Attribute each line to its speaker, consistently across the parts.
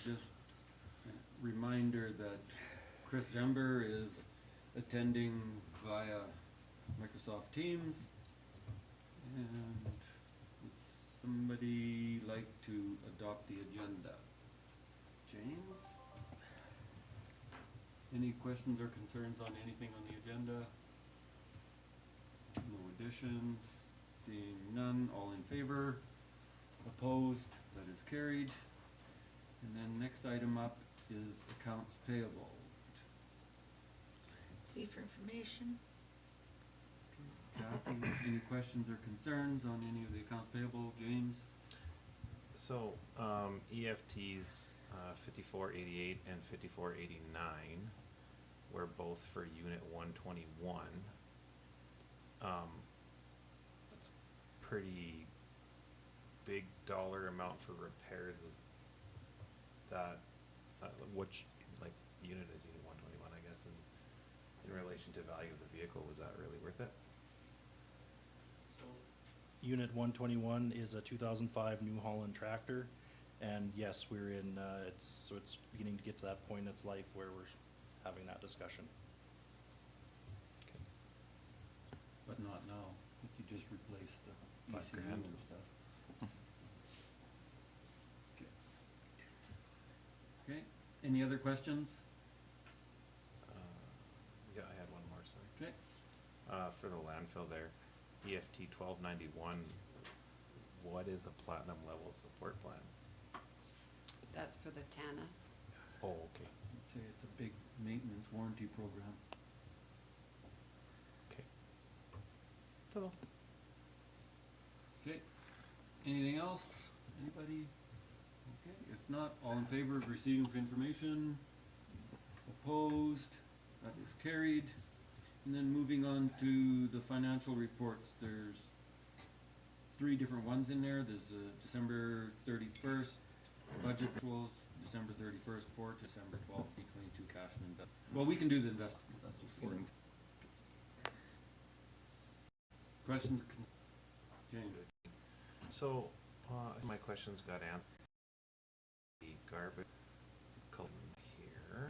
Speaker 1: just a reminder that Chris Zember is attending via Microsoft Teams. And would somebody like to adopt the agenda? James? Any questions or concerns on anything on the agenda? No additions? Seeing none, all in favor? Opposed? That is carried. And then next item up is accounts payable.
Speaker 2: See for information.
Speaker 1: Kathy, any questions or concerns on any of the accounts payable? James?
Speaker 3: So, EFTs 5488 and 5489 were both for Unit 121. That's a pretty big dollar amount for repairs. Is that which like unit is Unit 121? I guess in relation to value of the vehicle, was that really worth it?
Speaker 4: Unit 121 is a 2005 New Holland tractor, and yes, we're in. It's beginning to get to that point in its life where we're having that discussion.
Speaker 3: Okay.
Speaker 1: But not now. I think you just replaced the
Speaker 3: $5
Speaker 1: ECU
Speaker 3: grand.
Speaker 1: and stuff. Okay. Okay. Any other questions?
Speaker 3: Yeah, I had one more, sorry.
Speaker 1: Okay.
Speaker 3: For the landfill there, EFT 1291, what is a platinum level support plan?
Speaker 2: That's for the TANA.
Speaker 3: Oh, okay.
Speaker 1: I'd say it's a big maintenance warranty program.
Speaker 3: Okay. So.
Speaker 1: Okay. Anything else? Anybody? Okay. If not, all in favor of receiving of information? Opposed? That is carried. And then moving on to the financial reports, there's 3 different ones in there. There's the December 31st budget tools, December 31st for December 12th, B22 cash and invest. Well, we can do the investment. That's just for questions. James.
Speaker 3: So, my questions got answered. The garbage collection here.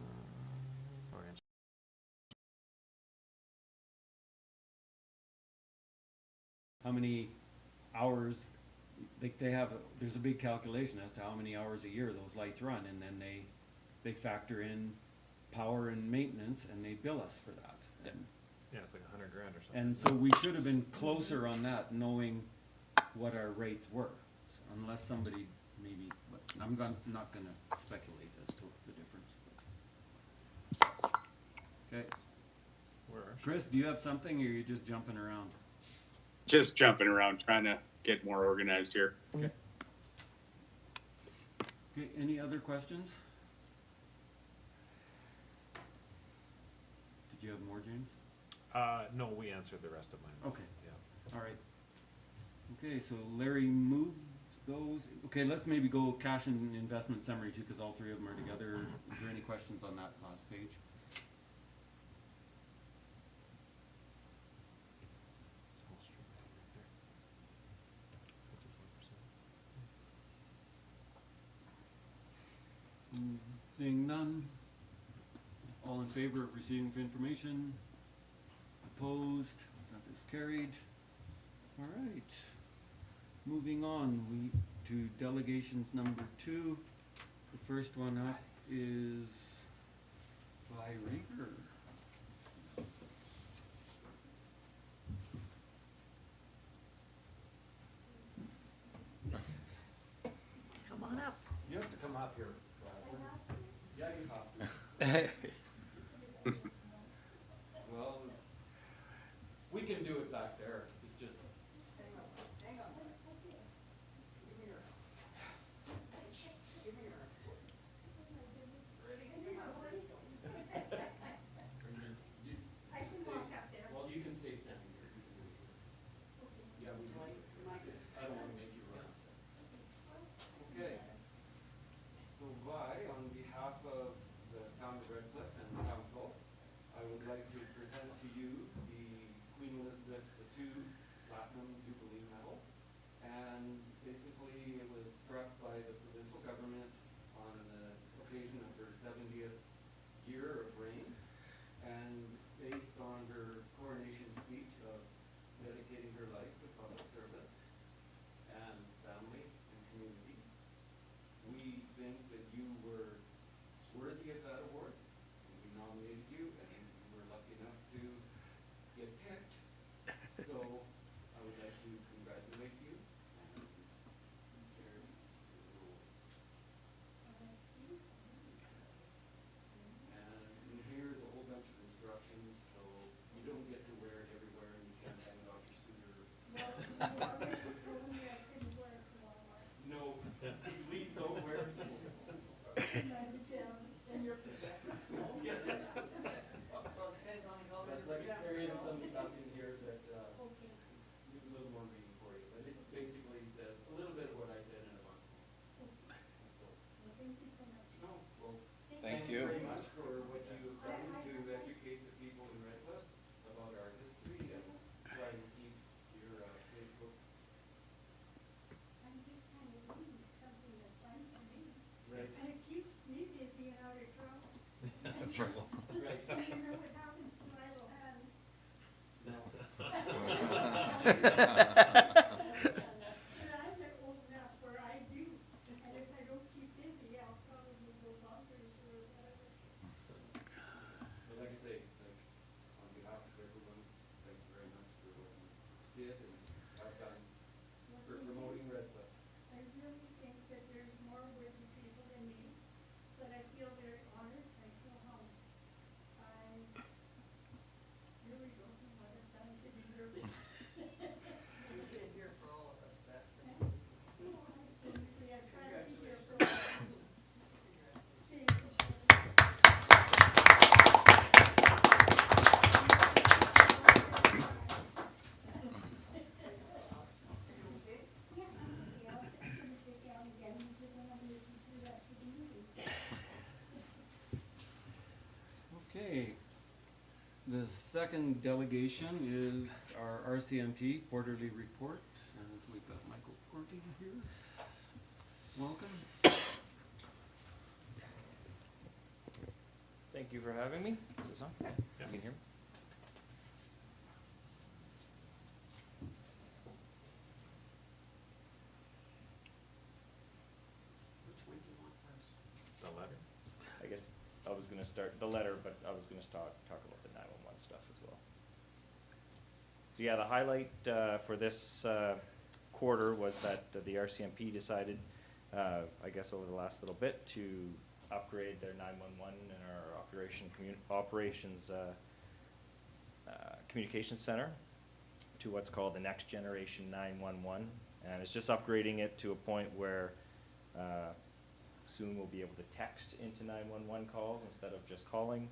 Speaker 1: How many hours, they have, there's a big calculation as to how many hours a year those lights run, and then they factor in power and maintenance, and they bill us for that. And
Speaker 3: Yeah, it's like $100 grand or something.
Speaker 1: And so we should have been closer on that, knowing what our rates were, so unless somebody maybe, but I'm not gonna speculate as to the difference. Okay, Chris, do you have something, or are you just jumping around?
Speaker 5: Just jumping around, trying to get more organized here.
Speaker 1: Okay. Okay, any other questions? Did you have more, James?
Speaker 3: No, we answered the rest of mine.
Speaker 1: Okay.
Speaker 3: Yeah.
Speaker 1: All right. Okay, so Larry moved those. Okay, let's maybe go cash and investment summary too, because all 3 of them are together. Is there any questions on that last page? Seeing none, all in favor of receiving information? Opposed? That is carried. All right. Moving on, to delegations number 2. The first one up is by Raker.
Speaker 2: Come on up.
Speaker 1: You have to come up here. Yeah, you have to. Well, we can do it back there. It's just. Hang on. Give me your. Give me your. Ready? I can walk up there. Well, you can stay standing here. You can do it here. Yeah, we can. I don't want to make you run. Okay. So on behalf of the town of Redcliff and the council, I would like to present to you the Queen Elizabeth II Platinum Jubilee Medal. And basically it was struck by the provincial government on the get picked. So I would like to congratulate you and Carrie for the role. And here's a whole bunch of instructions, so you don't get to wear it everywhere and you can't hang it off your scooter. No, please don't wear it. There is some stuff in here that, there's a little more reading for you, but it basically says a little bit of what I said in a month. So,
Speaker 6: Thank you so much.
Speaker 1: no, well,
Speaker 7: Thank
Speaker 1: you
Speaker 7: you.
Speaker 1: very much for what you've done to educate the people in Redcliff about our history and try and keep your Facebook.
Speaker 6: I'm just trying to read something that's fun for me.
Speaker 1: Right.
Speaker 6: And it keeps me busy and out of trouble.
Speaker 1: Right.
Speaker 6: And you know what happens to idle hands?
Speaker 1: No.
Speaker 6: And I'm not old enough where I do, and if I don't keep busy, I'll probably go bonkers or whatever.
Speaker 1: But like I say, like, on behalf of everyone, thank you very much for what you did and have done for promoting Redcliff.
Speaker 6: I really think that there's more worthy people than me, but I feel very honored, I feel humbled. I really don't know what I've done to deserve it.
Speaker 2: You've been here for all of us, that's the
Speaker 6: No, absolutely, I've tried to be here for a while. Thank you, Yeah, I'm okay. I'll sit down again because I want to listen to the rest of the meeting.
Speaker 1: Okay. The second delegation is our RCMP Quarterly Report, and we've got Michael Corky here. Welcome.
Speaker 8: Thank you for having me. Is this on?
Speaker 3: Yeah.
Speaker 8: You can hear me?
Speaker 2: Which one do you want first?
Speaker 3: The letter.
Speaker 8: I guess I was gonna start the letter, but I was gonna talk about the 911 stuff as well. So yeah, the highlight for this quarter was that the RCMP decided, I guess over the last little bit, to upgrade their 911 and our operations communications center to what's called the next generation 911, and it's just upgrading it to a point where soon we'll be able to text into 911 calls instead of just calling.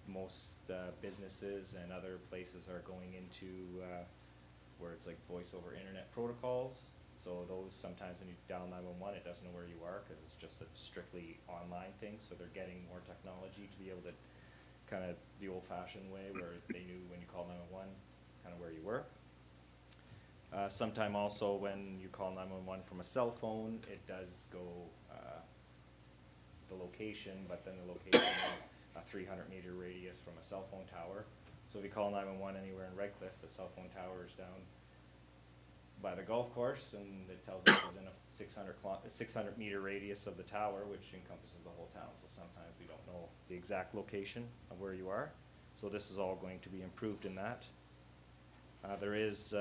Speaker 8: Most businesses and other places are going into where it's like voice over internet protocols. So those, sometimes when you dial 911, it doesn't know where you are because it's just a strictly online thing. So they're getting more technology to be able to kind of the old-fashioned way where they knew when you call 911 kind of where you were. Sometime also when you call 911 from a cell phone, it does go the location, but then the location is a 300-meter radius from a cell phone tower. So if you call 911 anywhere in Redcliff, the cell phone tower is down by the golf course, and it tells us it's in a 600-meter radius of the tower, which encompasses the whole town. So sometimes we don't know the exact location of where you are. So this is all going to be improved in that. There is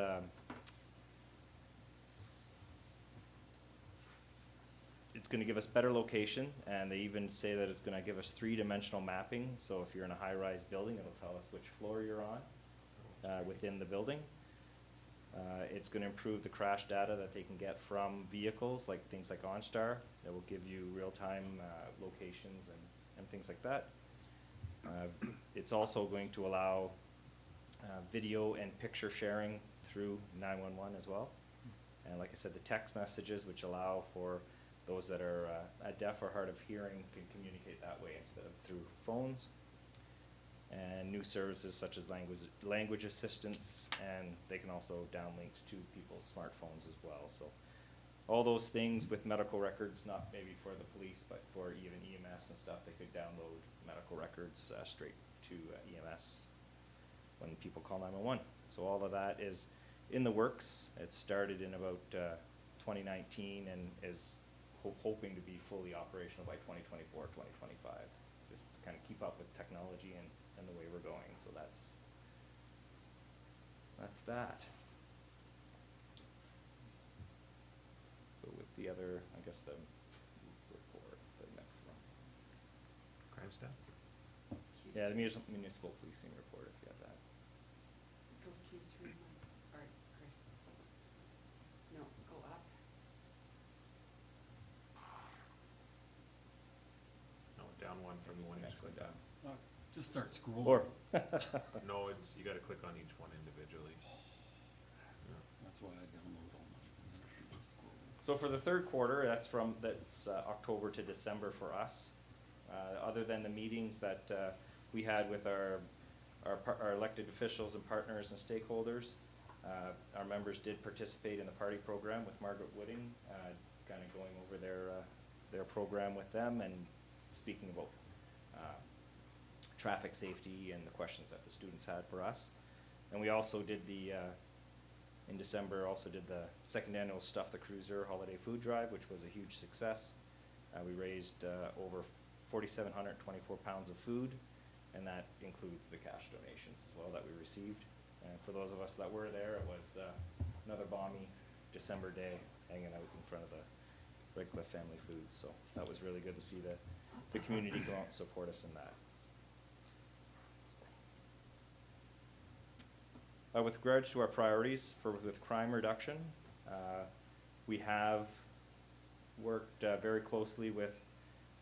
Speaker 8: it's going to give us better location, and they even say that it's going to give us 3-dimensional mapping. So if you're in a high-rise building, it'll tell us which floor you're on within the building. It's going to improve the crash data that they can get from vehicles, like things like OnStar. That will give you real-time locations and things like that. It's also going to allow video and picture sharing through 911 as well. And like I said, the text messages, which allow for those that are deaf or hard of hearing, can communicate that way instead of through phones. And new services such as language assistance, and they can also downlink to people's smartphones as well. So all those things with medical records, not maybe for the police, but for even EMS and stuff, they could download medical records straight to EMS when people call 911. So all of that is in the works. It started in about 2019 and is hoping to be fully operational by 2024, 2025. Just to kind of keep up with technology and the way we're going. So that's that's that. So with the other, I guess the report, the next one.
Speaker 3: Crime stats?
Speaker 8: Yeah, the municipal policing report, if you have that.
Speaker 2: Go Q3 month, or, Chris. No, go up.
Speaker 3: No, down one from the one you just clicked on.
Speaker 1: Just start scrolling.
Speaker 8: Or,
Speaker 3: No, it's, you gotta click on each one individually. Yeah.
Speaker 1: That's why I download all mine. Just scroll.
Speaker 8: so for the third quarter, that's October to December for us. Other than the meetings that we had with our elected officials and partners and stakeholders, our members did participate in the party program with Margaret Wooding, kind of going over their program with them and speaking about traffic safety and the questions that the students had for us. And we also did in December, also did the second annual Stuff the Cruiser Holiday Food Drive, which was a huge success. We raised over 4,724 pounds of food, and that includes the cash donations as well that we received. And for those of us that were there, it was another balmy December day, hanging out in front of the Redcliff Family Foods. So that was really good to see the community go out and support us in that. With regards to our priorities with crime reduction, we have worked very closely with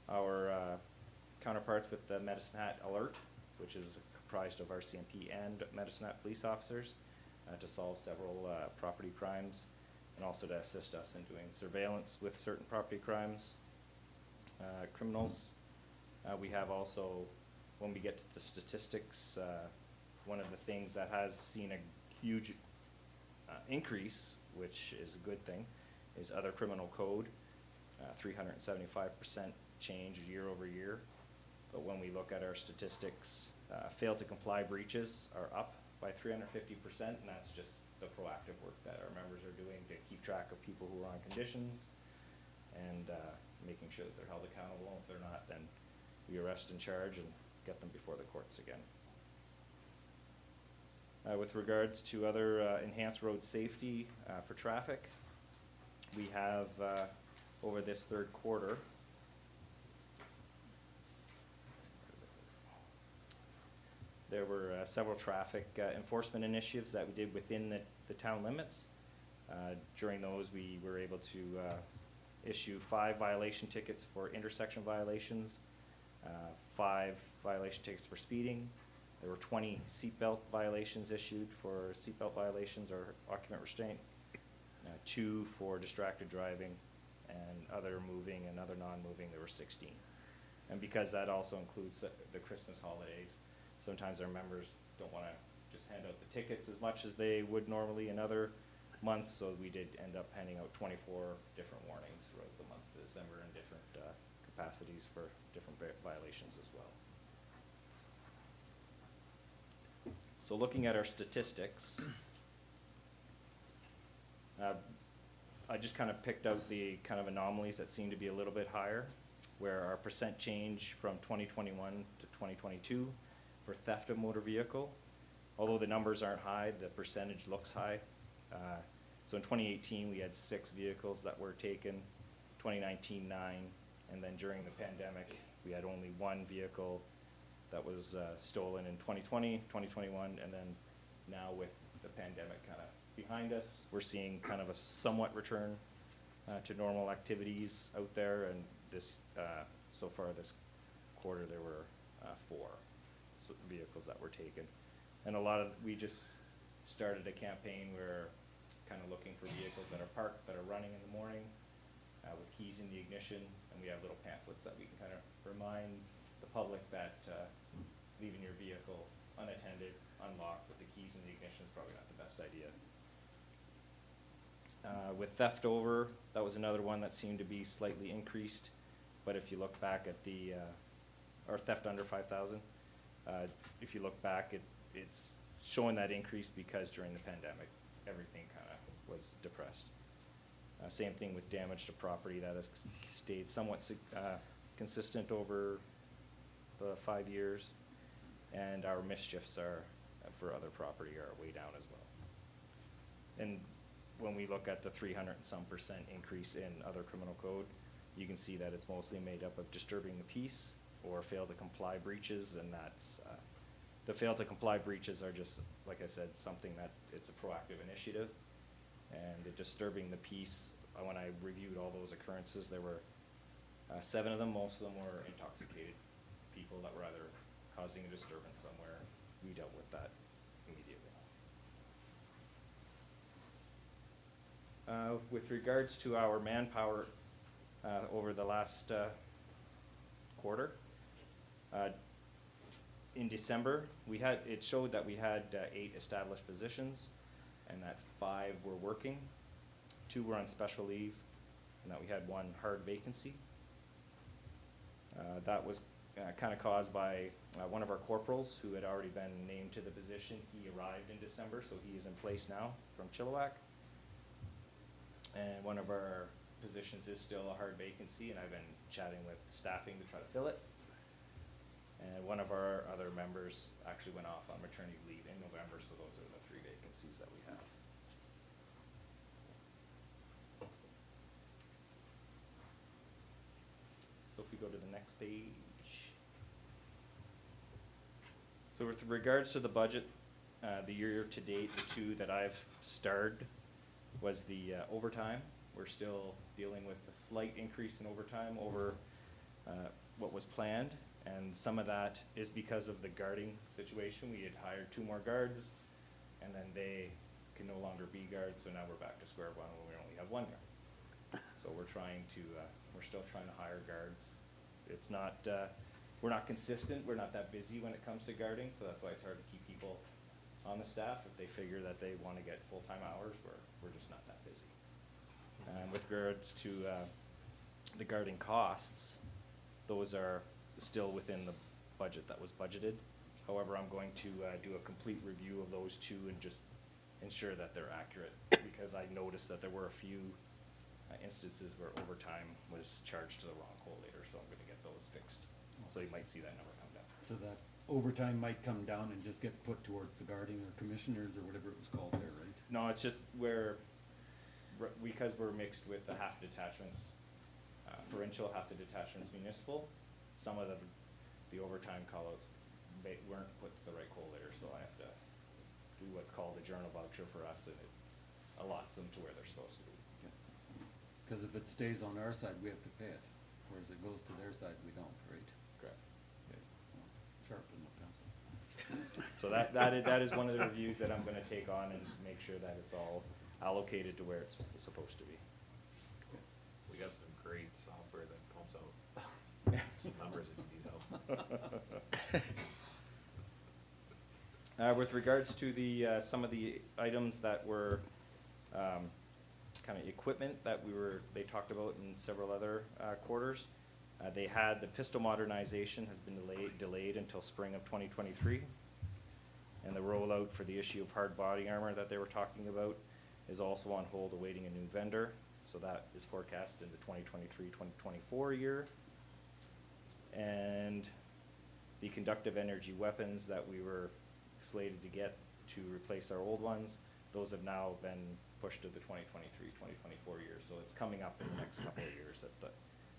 Speaker 8: our counterparts with the Medicine Hat Alert, which is comprised of RCMP and Medicine Hat police officers, to solve several property crimes and also to assist us in doing surveillance with certain property crimes, criminals. We have also, when we get to the statistics, one of the things that has seen a huge increase, which is a good thing, is other criminal code, 375% change year over year. But when we look at our statistics, fail to comply breaches are up by 350%, and that's just the proactive work that our members are doing to keep track of people who are on conditions and making sure that they're held accountable. And if they're not, then we arrest and charge and get them before the courts again. With regards to other enhanced road safety for traffic, we have over this third quarter there were several traffic enforcement initiatives that we did within the town limits. During those, we were able to issue 5 violation tickets for intersection violations, 5 violation tickets for speeding. There were 20 seatbelt violations issued for seatbelt violations or occupant restraint, 2 for distracted driving, and other moving and other non-moving, there were 16. And because that also includes the Christmas holidays, sometimes our members don't want to just hand out the tickets as much as they would normally in other months, so we did end up handing out 24 different warnings throughout the month of December in different capacities for different violations as well. So looking at our statistics, I just kind of picked out the kind of anomalies that seem to be a little bit higher, where our percent change from 2021 to 2022 for theft of motor vehicle, although the numbers aren't high, the percentage looks high. So in 2018, we had 6 vehicles that were taken, 2019, 9, and then during the pandemic, we had only 1 vehicle that was stolen in 2020, 2021, and then now with the pandemic kind of behind us, we're seeing kind of a somewhat return to normal activities out there, and this so far this quarter there were 4 vehicles that were taken. And we just started a campaign where kind of looking for vehicles that are parked, that are running in the morning with keys in the ignition, and we have little pamphlets that we can kind of remind the public that leaving your vehicle unattended, unlocked with the keys in the ignition is probably not the best idea. With theft over, that was another one that seemed to be slightly increased, but if you look back at or theft under 5,000, if you look back, it's showing that increase because during the pandemic, everything kind of was depressed. Same thing with damage to property, that has stayed somewhat consistent over the 5 years, and our mischiefs are for other property are way down as well. And when we look at the 300 and some % increase in other criminal code, you can see that it's mostly made up of disturbing the peace or fail to comply breaches, and that's, the fail to comply breaches are just, like I said, something that, it's a proactive initiative. And the disturbing the peace, when I reviewed all those occurrences, there were 7 of them. Most of them were intoxicated people that were either causing a disturbance somewhere. We dealt with that immediately. With regards to our manpower over the last quarter, in December, it showed that we had 8 established positions and that 5 were working, 2 were on special leave, and that we had 1 hard vacancy. That was kind of caused by one of our corporals who had already been named to the position. He arrived in December, so he is in place now from Chilliwack. And one of our positions is still a hard vacancy, and I've been chatting with staffing to try to fill it. And one of our other members actually went off on maternity leave in November, so those are the 3 vacancies that we have. So if we go to the next page. So with regards to the budget, the year to date, the 2 that I've starred was the overtime. We're still dealing with a slight increase in overtime over what was planned. And some of that is because of the guarding situation. We had hired 2 more guards, and then they can no longer be guards, so now we're back to square one when we only have 1 guard. So we're trying to, we're still trying to hire guards. It's not, we're not consistent, we're not that busy when it comes to guarding, so that's why it's hard to keep people on the staff. If they figure that they want to get full-time hours, we're just not that busy. And with regards to the guarding costs, those are still within the budget that was budgeted. However, I'm going to do a complete review of those 2 and just ensure that they're accurate, because I noticed that there were a few instances where overtime was charged to the wrong collator, so I'm gonna get those fixed. So you might see that number come down.
Speaker 1: So that overtime might come down and just get put towards the guarding or commissioners or whatever it was called there, right?
Speaker 8: No, it's just where, because we're mixed with the half detachments, provincial, half the detachments municipal, some of the overtime callouts weren't put to the right collator, so I have to do what's called a journal voucher for us, and it allots them to where they're supposed to be.
Speaker 1: Because if it stays on our side, we have to pay it, whereas it goes to their side, we don't, right?
Speaker 8: Correct.
Speaker 1: Sharpen the pencil.
Speaker 8: So that is one of the reviews that I'm gonna take on and make sure that it's all allocated to where it's supposed to be.
Speaker 3: We got some great software that pumps out some numbers if you need help.
Speaker 8: With regards to the, some of the items that were, kind of equipment that they talked about in several other, quarters. They had, the pistol modernization has been delayed until spring of 2023. And the rollout for the issue of hard body armor that they were talking about is also on hold, awaiting a new vendor. So that is forecast in the 2023-2024 year. And the conductive energy weapons that we were slated to get to replace our old ones, those have now been pushed to the 2023-2024 year. So it's coming up in the next couple of years that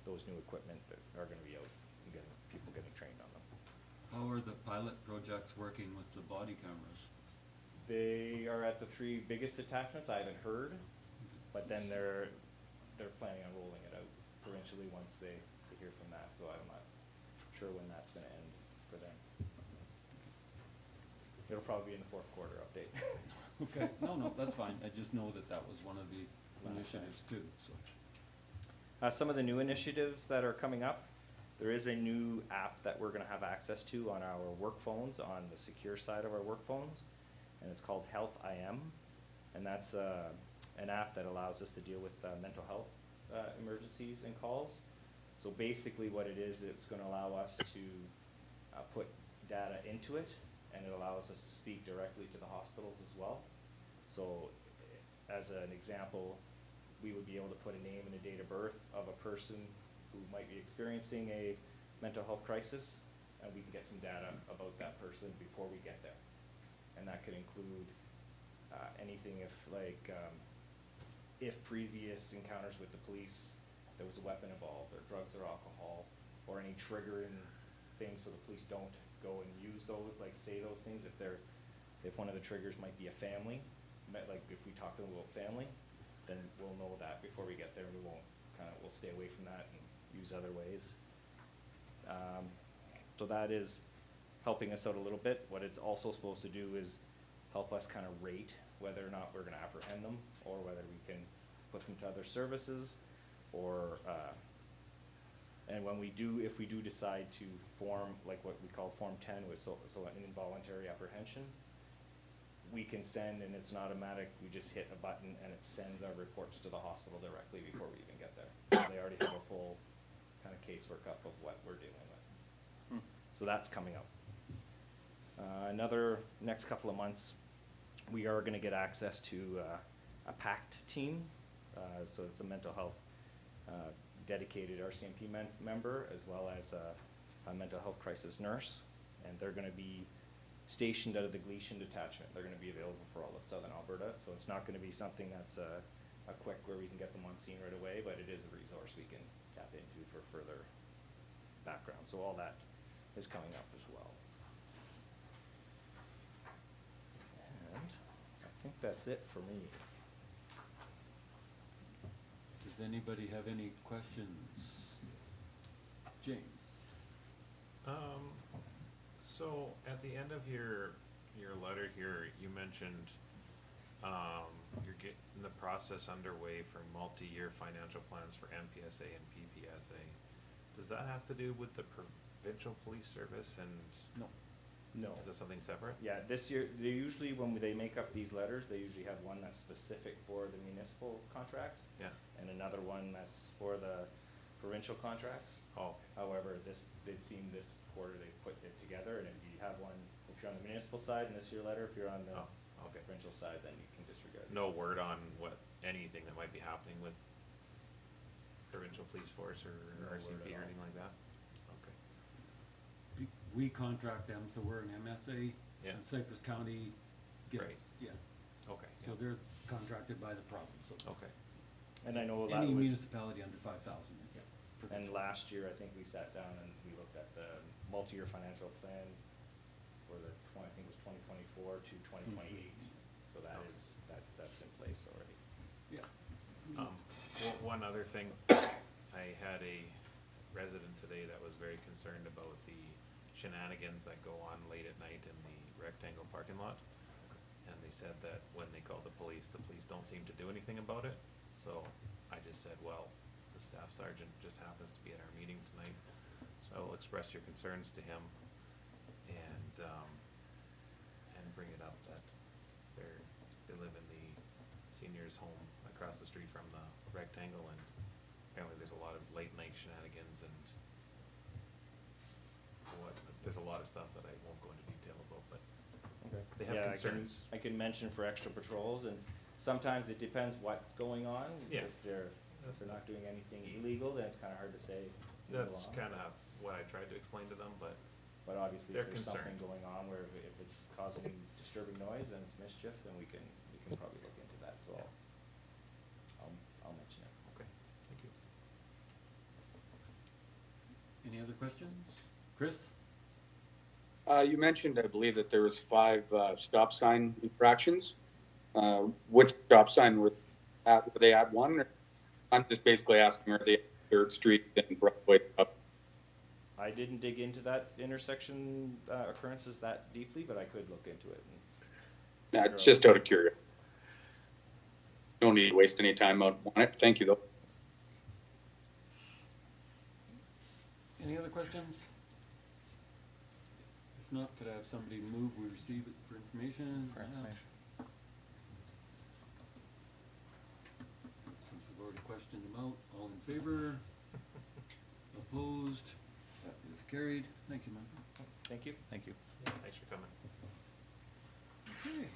Speaker 8: those new equipment are gonna be out and people getting trained on them.
Speaker 1: How are the pilot projects working with the body cameras?
Speaker 8: They are at the 3 biggest attachments. I haven't heard, but then they're planning on rolling it out provincially once they hear from that. So I'm not sure when that's gonna end for them. It'll probably be in the 4th quarter update.
Speaker 1: Okay, no, that's fine. I just know that was one of the initiatives too, so.
Speaker 8: Some of the new initiatives that are coming up, there is a new app that we're gonna have access to on our work phones, on the secure side of our work phones, and it's called Health IM, and that's an app that allows us to deal with mental health emergencies and calls. So basically what it is, it's gonna allow us to put data into it, and it allows us to speak directly to the hospitals as well. So as an example, we would be able to put a name and a date of birth of a person who might be experiencing a mental health crisis, and we can get some data about that person before we get there. And that could include Anything if previous encounters with the police, there was a weapon involved, or drugs or alcohol, or any triggering things so the police don't go and use those, like say those things, if one of the triggers might be a family, like if we talk to them about family, then we'll know that before we get there, and we'll stay away from that and use other ways. So that is helping us out a little bit. What it's also supposed to do is help us kind of rate whether or not we're gonna apprehend them, or whether we can put them to other services, or, and if we do decide to form, like what we call Form 10, so an involuntary apprehension, we can send, and it's an automatic, we just hit a button and it sends our reports to the hospital directly before we even get there. So they already have a full kind of case workup of what we're dealing with. So that's coming up. Next couple of months, we are gonna get access to a PACT team. So it's a mental health dedicated RCMP member, as well as a mental health crisis nurse. And they're gonna be stationed out of the Gleason detachment. They're gonna be available for all of southern Alberta. So it's not gonna be something that's a quick where we can get them on scene right away, but it is a resource we can tap into for further background. So all that is coming up as well. And I think that's it for me.
Speaker 1: Does anybody have any questions? James?
Speaker 3: So at the end of your letter here, you mentioned, you're getting the process underway for multi-year financial plans for MPSA and PPSA. Does that have to do with the provincial police service and?
Speaker 8: No.
Speaker 3: Is that something separate?
Speaker 8: Yeah, this year, they usually, when they make up these letters, they usually have one that's specific for the municipal contracts.
Speaker 3: Yeah.
Speaker 8: And another one that's for the provincial contracts.
Speaker 3: Oh,
Speaker 8: However, it seemed this quarter they put it together, and if you have one, if you're on the municipal side in this year letter, if you're on the
Speaker 3: okay.
Speaker 8: provincial side, then you can disregard it.
Speaker 3: No word on anything that might be happening with provincial police force or
Speaker 8: No word
Speaker 3: RCMP
Speaker 8: at
Speaker 3: or
Speaker 8: all.
Speaker 3: anything like that? Okay.
Speaker 1: We contract them, so we're an MSA,
Speaker 3: Yeah.
Speaker 1: and Cypress County gets, yeah,
Speaker 3: Okay.
Speaker 1: so
Speaker 3: yeah.
Speaker 1: they're contracted by the province, so.
Speaker 3: Okay.
Speaker 8: And I know that
Speaker 1: Any
Speaker 8: was,
Speaker 1: municipality under 5,000, yeah.
Speaker 8: and last year, I think we sat down and we looked at the multi-year financial plan for the I think it was 2024 to 2028. So that
Speaker 3: Okay.
Speaker 8: is, that's in place already.
Speaker 1: Yeah.
Speaker 3: One other thing, I had a resident today that was very concerned about the shenanigans that go on late at night in the rectangle parking lot. And they said that when they call the police don't seem to do anything about it. So I just said, well, the staff sergeant just happens to be at our meeting tonight, so I will express your concerns to him and bring it up that they live in the seniors' home across the street from the rectangle, and apparently there's a lot of late night shenanigans and there's a lot of stuff that I won't go into detail about, but
Speaker 8: Okay.
Speaker 3: they have concerns.
Speaker 8: I can mention for extra patrols, and sometimes it depends what's going on.
Speaker 3: Yeah.
Speaker 8: If they're not doing anything illegal, then it's kinda hard to say. move
Speaker 3: That's
Speaker 8: along.
Speaker 3: kinda what I tried to explain to them, but
Speaker 8: But obviously,
Speaker 3: they're
Speaker 8: if there's something
Speaker 3: concerned.
Speaker 8: going on where if it's causing disturbing noise and it's mischief, then we can probably look into that, so I'll mention it.
Speaker 3: okay, thank you.
Speaker 1: Any other questions? Chris?
Speaker 5: You mentioned, I believe, that there was 5 stop sign infractions. Which stop sign were they at one? Or I'm just basically asking, are they at 3rd Street and Broadway up?
Speaker 8: I didn't dig into that intersection occurrences that deeply, but I could look into it.
Speaker 5: It's just out of curiosity. Don't need to waste any time on it. Thank you, though.
Speaker 1: Any other questions? If not, could I have somebody move we receive it for information? Since we've already questioned them out, all in favor? Opposed? That is carried. Thank you, Michael.
Speaker 8: Thank you.
Speaker 4: Thank you.
Speaker 3: Yeah, thanks for coming.
Speaker 1: Okay.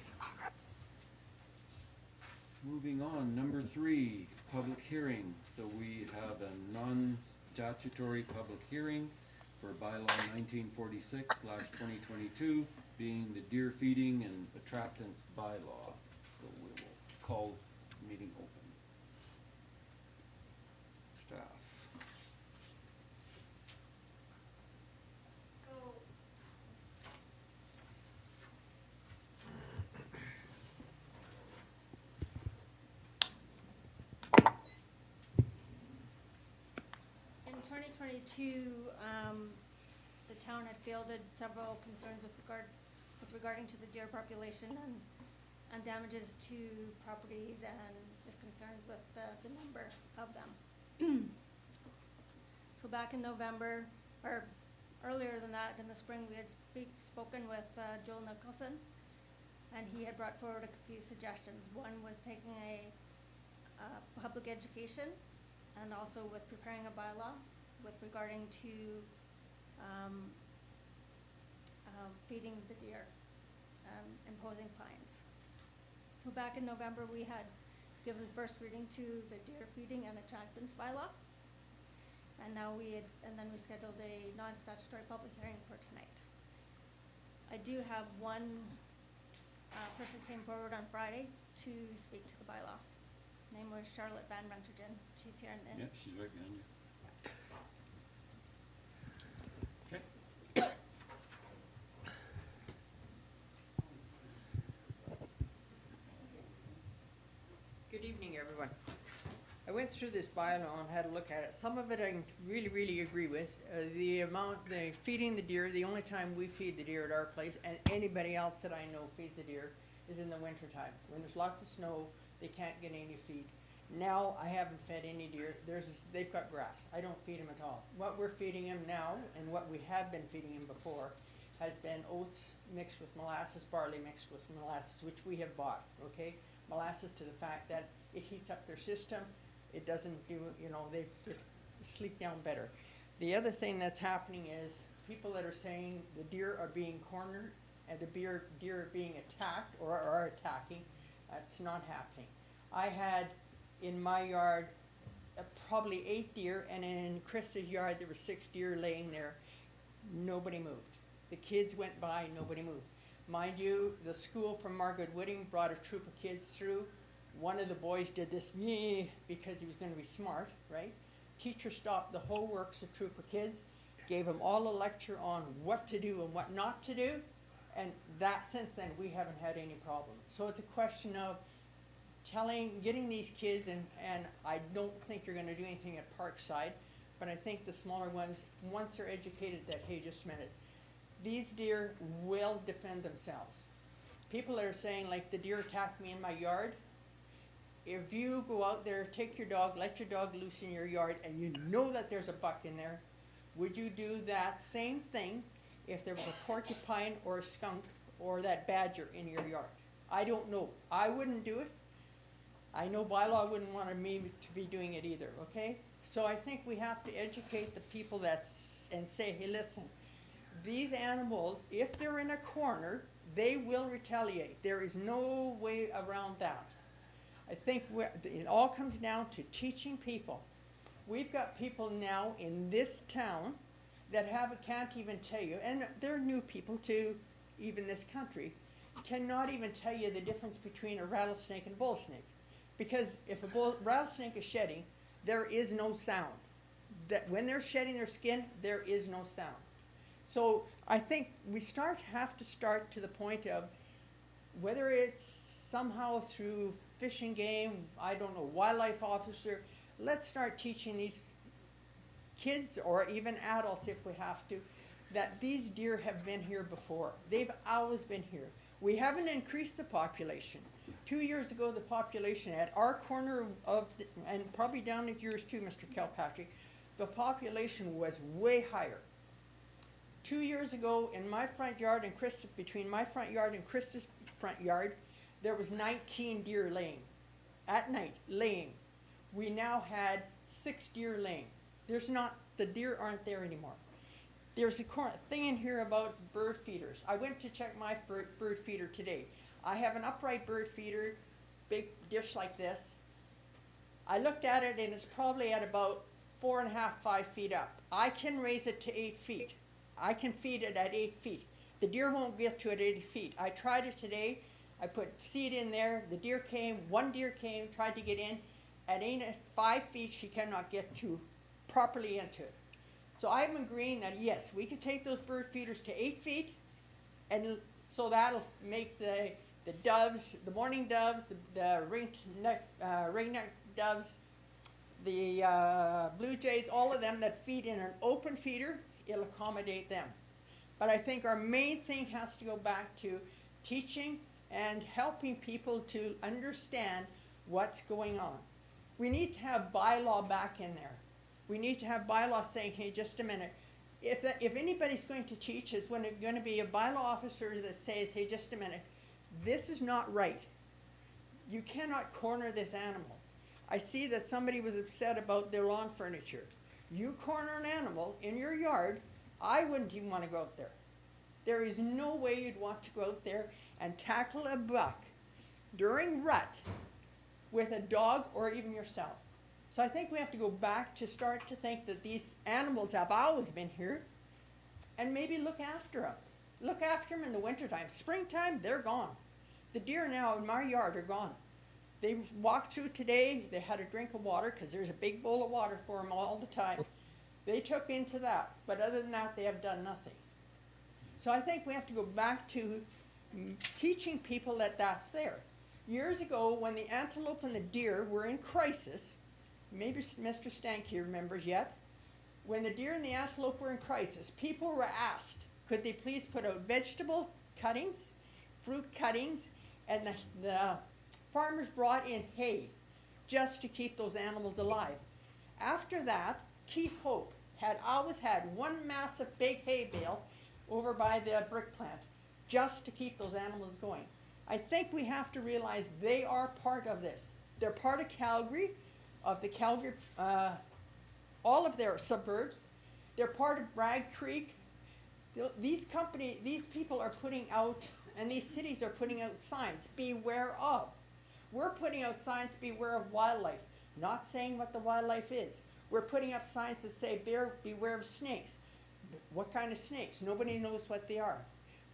Speaker 1: Moving on, number 3, public hearing. So we have a non-statutory public hearing for Bylaw 1946/2022, being the deer feeding and attractants bylaw. call meeting open. Staff.
Speaker 7: So, in 2022, the town had fielded several concerns with regarding to the deer population and damages to properties and just concerns with the number of them. So back in November, or earlier than that, in the spring, we had spoken with Joel Nicholson, and he had brought forward a few suggestions. One was taking a public education, and also with preparing a bylaw with regarding to feeding the deer and imposing fines. So back in November, we had given first reading to the deer feeding and attractants bylaw. And now then we scheduled a non-statutory public hearing for tonight. I do have one person came forward on Friday to speak to the bylaw. Name was Charlotte Van Rentergen. She's here in.
Speaker 1: Yeah, she's right behind you. Okay.
Speaker 9: Good evening, everyone. I went through this bylaw and had a look at it. Some of it I can really agree with. The feeding the deer, the only time we feed the deer at our place, and anybody else that I know feeds the deer, is in the winter time. When there's lots of snow, they can't get any feed. Now, I haven't fed any deer. They've got grass. I don't feed them at all. What we're feeding them now, and what we have been feeding them before, has been oats mixed with molasses, barley mixed with molasses, which we have bought, okay? Molasses to the fact that it heats up their system. It doesn't do, they sleep down better. The other thing that's happening is people that are saying the deer are being cornered and the deer are being attacked or are attacking, that's not happening. I had in my yard probably 8 deer, and in Krista's yard there were 6 deer laying there. Nobody moved. The kids went by, nobody moved. Mind you, the school from Margaret Whitting brought a troop of kids through. One of the boys did this because he was going to be smart, right? Teacher stopped the whole works, a troop of kids, gave them all a lecture on what to do and what not to do, and since then we haven't had any problem. So it's a question of getting these kids, and I don't think you're going to do anything at Parkside, but I think the smaller ones, once they're educated that, hey, just a minute, these deer will defend themselves. People that are saying, like, the deer attacked me in my yard, if you go out there, take your dog, let your dog loose in your yard, and you know that there's a buck in there, would you do that same thing if there was a porcupine or a skunk or that badger in your yard? I don't know. I wouldn't do it. I know bylaw wouldn't want me to be doing it either, okay? So I think we have to educate the people and say, hey, listen, these animals, if they're in a corner, they will retaliate. There is no way around that. I think it all comes down to teaching people. We've got people now in this town that can't even tell you, and they're new people to even this country, cannot even tell you the difference between a rattlesnake and a bull snake. Because if a rattlesnake is shedding, there is no sound. That when they're shedding their skin, there is no sound. So I think we have to start to the point of whether it's somehow through Fish and Game, I don't know, wildlife officer, let's start teaching these kids or even adults if we have to, that these deer have been here before. They've always been here. We haven't increased the population. 2 years ago, the population at our corner and probably down at yours too, Mr. Kilpatrick, the population was way higher. 2 years ago, in my front yard and between my front yard and Krista's front yard, there was 19 deer laying, at night, laying. We now had 6 deer laying. The deer aren't there anymore. There's a thing in here about bird feeders. I went to check my bird feeder today. I have an upright bird feeder, big dish like this. I looked at it and it's probably at about 4.5, 5 feet up. I can raise it to 8 feet. I can feed it at 8 feet. The deer won't get to it at 8 feet. I tried it today. I put seed in there, the deer came, one deer came, tried to get in. At 5 feet, she cannot get properly into it. So I'm agreeing that yes, we could take those bird feeders to 8 feet, and so that'll make the doves, the mourning doves, the ringneck doves, the blue jays, all of them that feed in an open feeder, it'll accommodate them. But I think our main thing has to go back to teaching and helping people to understand what's going on. We need to have bylaw back in there. We need to have bylaw saying, hey, just a minute. If anybody's going to teach, it's going to be a bylaw officer that says, hey, just a minute, this is not right. You cannot corner this animal. I see that somebody was upset about their lawn furniture. You corner an animal in your yard, I wouldn't even want to go out there. There is no way you'd want to go out there and tackle a buck during rut with a dog or even yourself. So I think we have to go back to start to think that these animals have always been here and maybe look after them. Look after them in the wintertime. Springtime, they're gone. The deer now in my yard are gone. They walked through today, they had a drink of water because there's a big bowl of water for them all the time. They took into that, but other than that, they have done nothing. So I think we have to go back to teaching people that that's there. Years ago, when the antelope and the deer were in crisis, maybe Mr. Stanky remembers yet, when the deer and the antelope were in crisis, people were asked, could they please put out vegetable cuttings, fruit cuttings, and the farmers brought in hay just to keep those animals alive. After that, Keith Hope had always had one massive big hay bale over by the brick plant just to keep those animals going. I think we have to realize they are part of this. They're part of Calgary, all of their suburbs. They're part of Bragg Creek. These people are putting out, and these cities are putting out signs, beware of. We're putting out signs, beware of wildlife, not saying what the wildlife is. We're putting up signs that say, beware of snakes. What kind of snakes? Nobody knows what they are.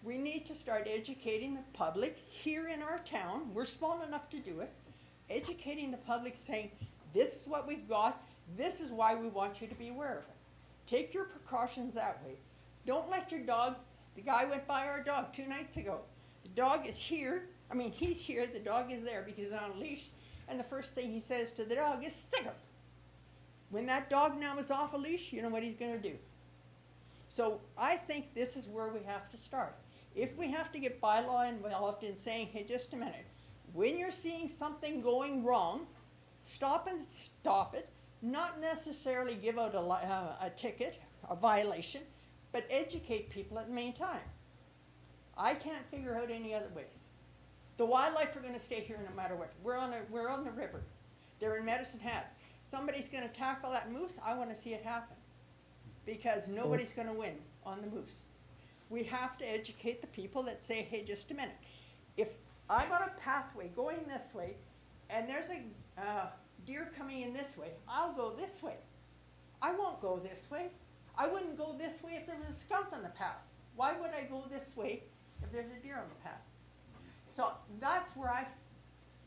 Speaker 9: We need to start educating the public here in our town. We're small enough to do it. Educating the public saying, this is what we've got. This is why we want you to be aware of it. Take your precautions that way. Don't let your dog, the guy went by our dog 2 nights ago. The dog is here. I mean, he's here. The dog is there because he's on a leash. And the first thing he says to the dog is, sick him. When that dog now is off a leash, you know what he's going to do. So I think this is where we have to start. If we have to get bylaw involved in saying, hey, just a minute, when you're seeing something going wrong, stop it. Not necessarily give out a ticket, a violation, but educate people at the main time. I can't figure out any other way. The wildlife are going to stay here no matter what. We're on the river. They're in Medicine Hat. Somebody's going to tackle that moose. I want to see it happen because nobody's going to win on the moose. We have to educate the people that say, hey, just a minute. If I'm on a pathway going this way and there's a deer coming in this way, I'll go this way. I won't go this way. I wouldn't go this way if there was a skunk on the path. Why would I go this way if there's a deer on the path? So that's where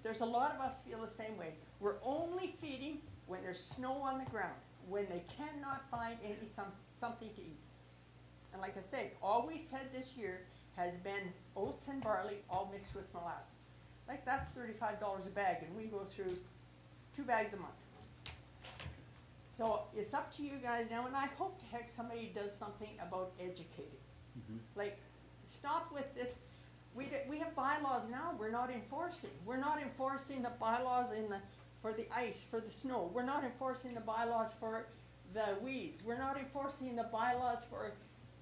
Speaker 9: there's a lot of us feel the same way. We're only feeding when there's snow on the ground, when they cannot find something to eat. And like I said, all we've fed this year has been oats and barley all mixed with molasses. Like that's $35 a bag, and we go through 2 bags a month. So it's up to you guys now, and I hope to heck somebody does something about educating. Like, stop with this. We have bylaws now we're not enforcing. We're not enforcing the bylaws for the ice, for the snow. We're not enforcing the bylaws for the weeds. We're not enforcing the bylaws for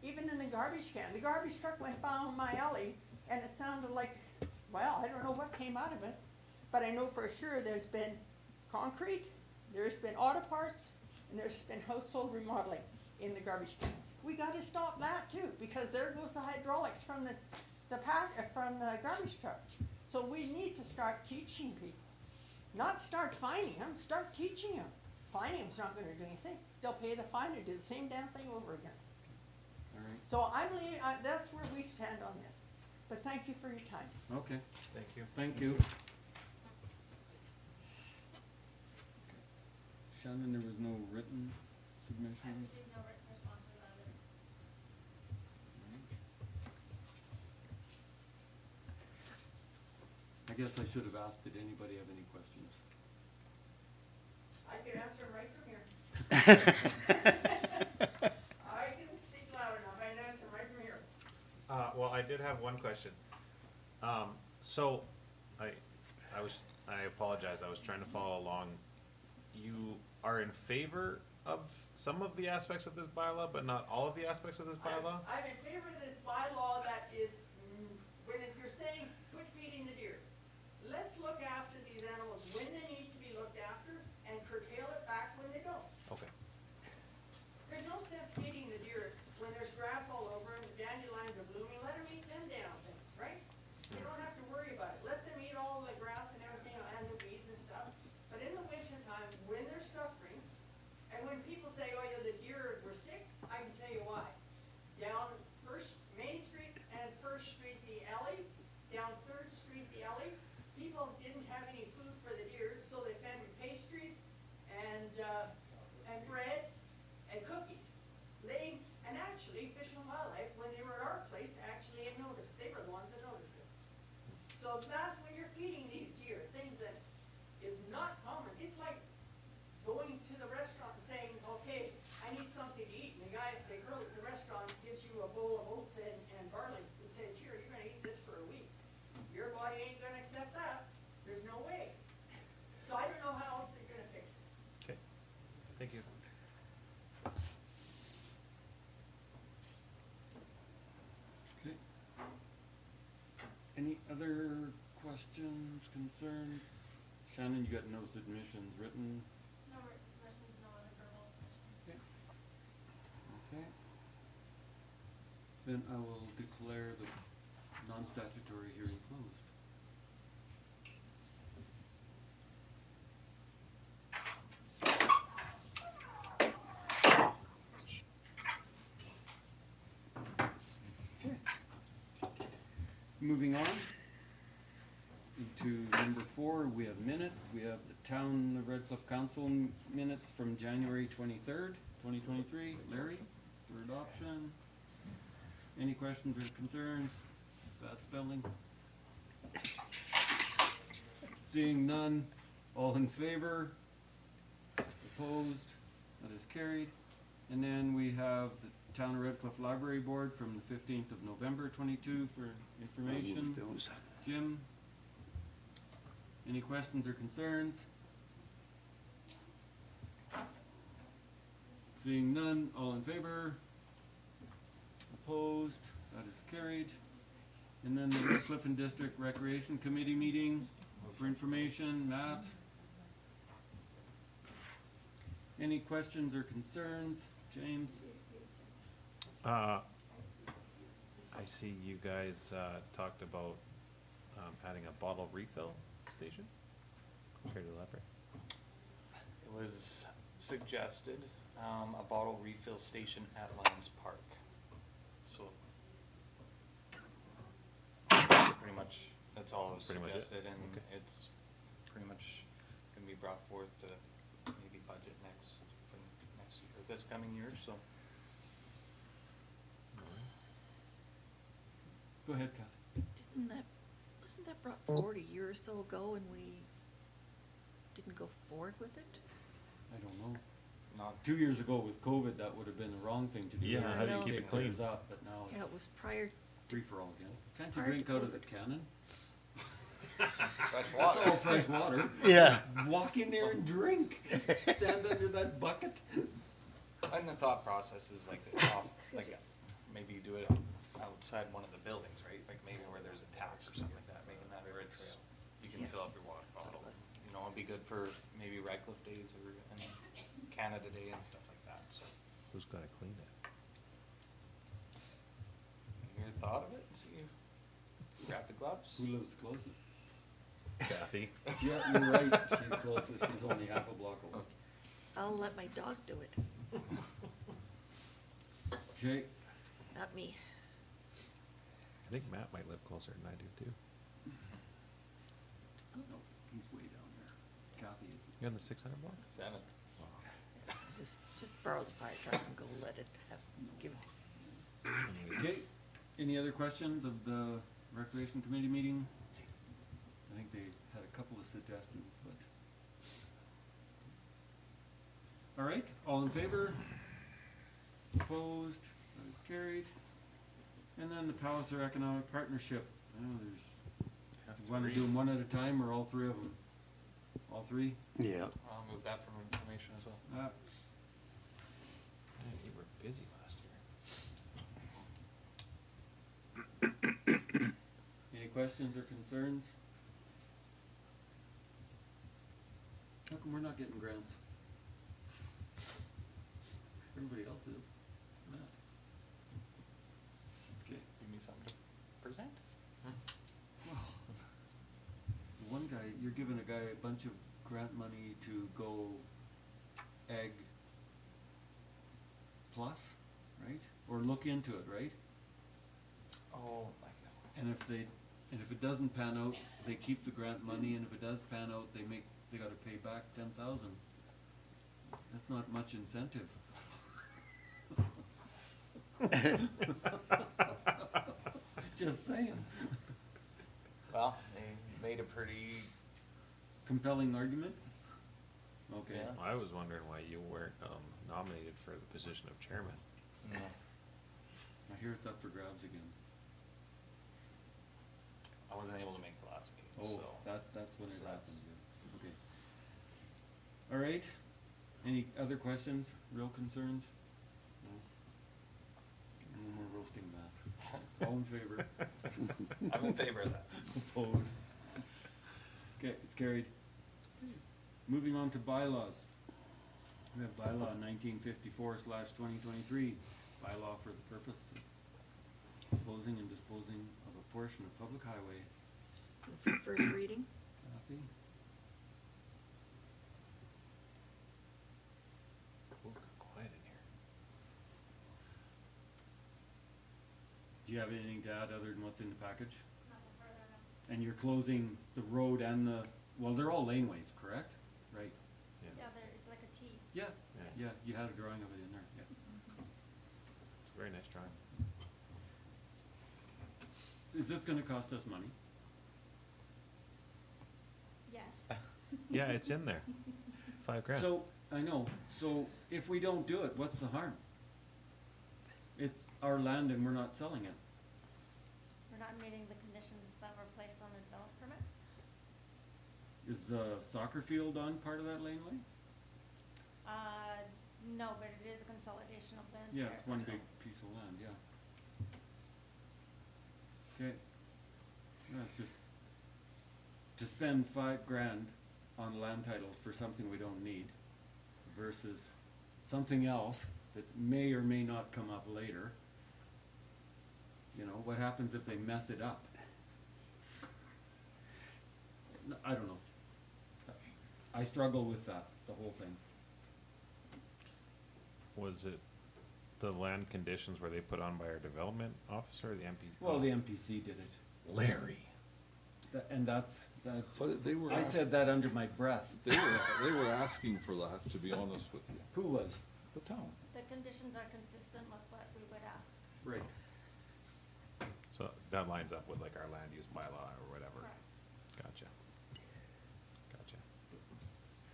Speaker 9: even in the garbage can. The garbage truck went down my alley, and it sounded like, well, I don't know what came out of it, but I know for sure there's been concrete, there's been auto parts, and there's been household remodeling in the garbage cans. We got to stop that too, because there goes the hydraulics from the garbage truck. So we need to start teaching people, not start fining them. Start teaching them. Fining them's not going to do anything. They'll pay the fine and do the same damn thing over again.
Speaker 1: All right.
Speaker 9: So that's where we stand on this. But thank you for your time.
Speaker 1: Okay,
Speaker 3: Thank you.
Speaker 1: thank you. Shannon, there was no written
Speaker 7: I
Speaker 1: submissions?
Speaker 7: received no written responses either.
Speaker 1: I guess I should have asked, did anybody have any questions?
Speaker 9: I could answer them right from here. I can speak loud enough, I can answer them right from here.
Speaker 3: Well, I did have one question. So, I apologize, I was trying to follow along. You are in favor of some of the aspects of this bylaw, but not all of the aspects of this bylaw?
Speaker 9: I'm in favor of this bylaw that is, you're saying, quit feeding the deer. Let's look after these animals when they need to be looked after and curtail it back when they don't.
Speaker 3: Okay.
Speaker 9: There's no sense feeding the deer when there's grass all over and the dandelions are blooming. Let them eat them damn things, right? You don't have to worry about it. Let them eat all the grass and everything and the weeds and stuff. But in the wintertime, when they're suffering, and when people say, oh yeah, the deer were sick, I can tell you why. Down First Main Street and First Street, the alley, down Third Street, the alley, people didn't have any food for the deer, so they fed them pastries and bread and cookies. And actually, Fish and Wildlife, when they were at our place, actually had noticed, they were the ones that noticed it. So that's when you're feeding these deer, things that is not common. It's like going to the restaurant and saying, okay, I need something to eat, and the girl at the restaurant gives you a bowl of oats and barley and says, here, you're gonna eat this for a week. Your body ain't gonna accept that. There's no way. So I don't know how else they're gonna fix it.
Speaker 3: Okay, thank you.
Speaker 1: Okay. Any other questions, concerns? Shannon, you got no submissions written?
Speaker 7: No written submissions, no other verbal submissions.
Speaker 1: Okay. Then I will declare the non-statutory hearing closed. Okay. Moving on to number 4, we have minutes. We have the Town of Redcliff Council minutes from January 23rd, 2023. Larry, for adoption. Any questions or concerns? Bad spelling? Seeing none, all in favor? Opposed? That is carried. And then we have the Town of Redcliff Library Board from the 15th of November 22 for information. Jim? Any questions or concerns? Seeing none, all in favor? Opposed? That is carried. And then the Redcliff and District Recreation Committee meeting for information, Matt? Any questions or concerns? James?
Speaker 3: I see you guys, talked about, adding a bottle refill station compared to the library.
Speaker 10: It was suggested, a bottle refill station at Lions Park. So pretty much, that's all it was
Speaker 3: Pretty much it?
Speaker 10: suggested, and
Speaker 3: Okay.
Speaker 10: it's pretty much gonna be brought forth to maybe budget for next year, this coming year, so.
Speaker 1: Go ahead, Kathy.
Speaker 11: Wasn't that brought forward a year or so ago and we didn't go forward with it?
Speaker 1: I don't know.
Speaker 10: Not,
Speaker 1: 2 years ago with COVID, that would have been the wrong thing to do.
Speaker 3: Yeah,
Speaker 11: how do you
Speaker 3: keep it clean?
Speaker 1: Up, but now
Speaker 11: Yeah,
Speaker 1: it's
Speaker 11: it was prior,
Speaker 1: free for all again. Can't you
Speaker 11: hard
Speaker 1: drink
Speaker 11: to
Speaker 1: out of the
Speaker 11: COVID.
Speaker 1: cannon?
Speaker 10: fresh
Speaker 1: That's
Speaker 10: water.
Speaker 1: all fresh water.
Speaker 12: Yeah.
Speaker 1: Walk in there and drink. Stand under that bucket.
Speaker 10: And the thought process is like, maybe you do it outside one of the buildings, right? Like maybe where there's a tap or something like that, making that where it's, you can fill up your water bottle. You know, it'd be good for maybe Redcliff days or, and Canada Day and stuff like that, so.
Speaker 3: Who's gonna clean it?
Speaker 10: You ever thought of it? See, you grab the gloves?
Speaker 1: Who lives the closest?
Speaker 3: Kathy?
Speaker 1: Yeah, you're right. She's closest. She's only half a block away.
Speaker 11: I'll let my dog do it,
Speaker 1: Okay.
Speaker 11: not me.
Speaker 3: I think Matt might live closer than I do too.
Speaker 1: No, he's way down there. Kathy is.
Speaker 3: You on the 600 block?
Speaker 10: 7.
Speaker 11: Just borrow the fire truck and go let it have, give it.
Speaker 1: Okay, any other questions of the Recreation Committee meeting? I think they had a couple of suggestions, but. All right, all in favor? Opposed? That is carried. And then the Palliser Economic Partnership. I know there's, you wanna do them one at a time or all three of them? All three?
Speaker 12: Yeah.
Speaker 10: I'll move that from information as well.
Speaker 3: Man, you were busy last year.
Speaker 1: Any questions or concerns? How come we're not getting grants? Everybody else is. Not. Okay.
Speaker 10: Give me something to present.
Speaker 1: Well, the one guy, you're giving a guy a bunch of grant money to go Ag Plus, right? Or look into it, right?
Speaker 10: Oh,
Speaker 1: And if it doesn't pan out, they keep the grant money, and if it does pan out, they gotta pay back 10,000. That's not much incentive. Just saying.
Speaker 10: well, they made a pretty,
Speaker 1: Compelling argument? Okay.
Speaker 10: Yeah.
Speaker 3: I was wondering why you weren't nominated for the position of chairman.
Speaker 10: no.
Speaker 1: I hear it's up for grabs again.
Speaker 10: I wasn't able to make the last meeting,
Speaker 1: Oh,
Speaker 10: so.
Speaker 1: that's when it
Speaker 10: So that's-
Speaker 1: happened, yeah. Okay. All right, any other questions, real concerns? No? No more roasting that. All in favor?
Speaker 10: I'm in favor of that.
Speaker 1: Opposed? Okay, it's carried. Moving on to bylaws. We have bylaw 1954/2023, bylaw for the purpose of closing and disposing of a portion of public highway.
Speaker 11: For first reading,
Speaker 1: Kathy?
Speaker 3: Ooh, quiet in here.
Speaker 1: Do you have anything to add other than what's in the package? And you're closing the road and well, they're all laneways, correct? Right?
Speaker 3: Yeah.
Speaker 7: Yeah, there, it's like a T.
Speaker 1: Yeah,
Speaker 3: Yeah.
Speaker 1: yeah, you had a drawing of it in there, yeah.
Speaker 3: It's a very nice drawing.
Speaker 1: Is this gonna cost us money?
Speaker 7: Yes.
Speaker 3: Yeah, it's in there. $5,000.
Speaker 1: So, I know, so if we don't do it, what's the harm? It's our land and we're not selling it.
Speaker 7: We're not meeting the conditions that were placed on the development permit.
Speaker 1: Is the soccer field on part of that laneway?
Speaker 7: No, but it is a consolidation of the
Speaker 1: Yeah,
Speaker 7: entire
Speaker 1: it's one
Speaker 7: parcel.
Speaker 1: big piece of land, yeah. Okay. No, it's just, to spend $5,000 on land titles for something we don't need versus something else that may or may not come up later. You know, what happens if they mess it up? I don't know. I struggle with that, the whole thing.
Speaker 3: Was it the land conditions were they put on by our development officer or the MP?
Speaker 1: Well, the MPC did it.
Speaker 3: Larry.
Speaker 1: And that's,
Speaker 12: But they were
Speaker 1: I said that under my breath.
Speaker 12: they were asking for that, to be honest with you.
Speaker 1: Who was?
Speaker 12: The town.
Speaker 7: The conditions are consistent with what we would ask.
Speaker 1: Right.
Speaker 3: So that lines up with like our land use bylaw or whatever.
Speaker 7: Correct.
Speaker 3: Gotcha. Gotcha.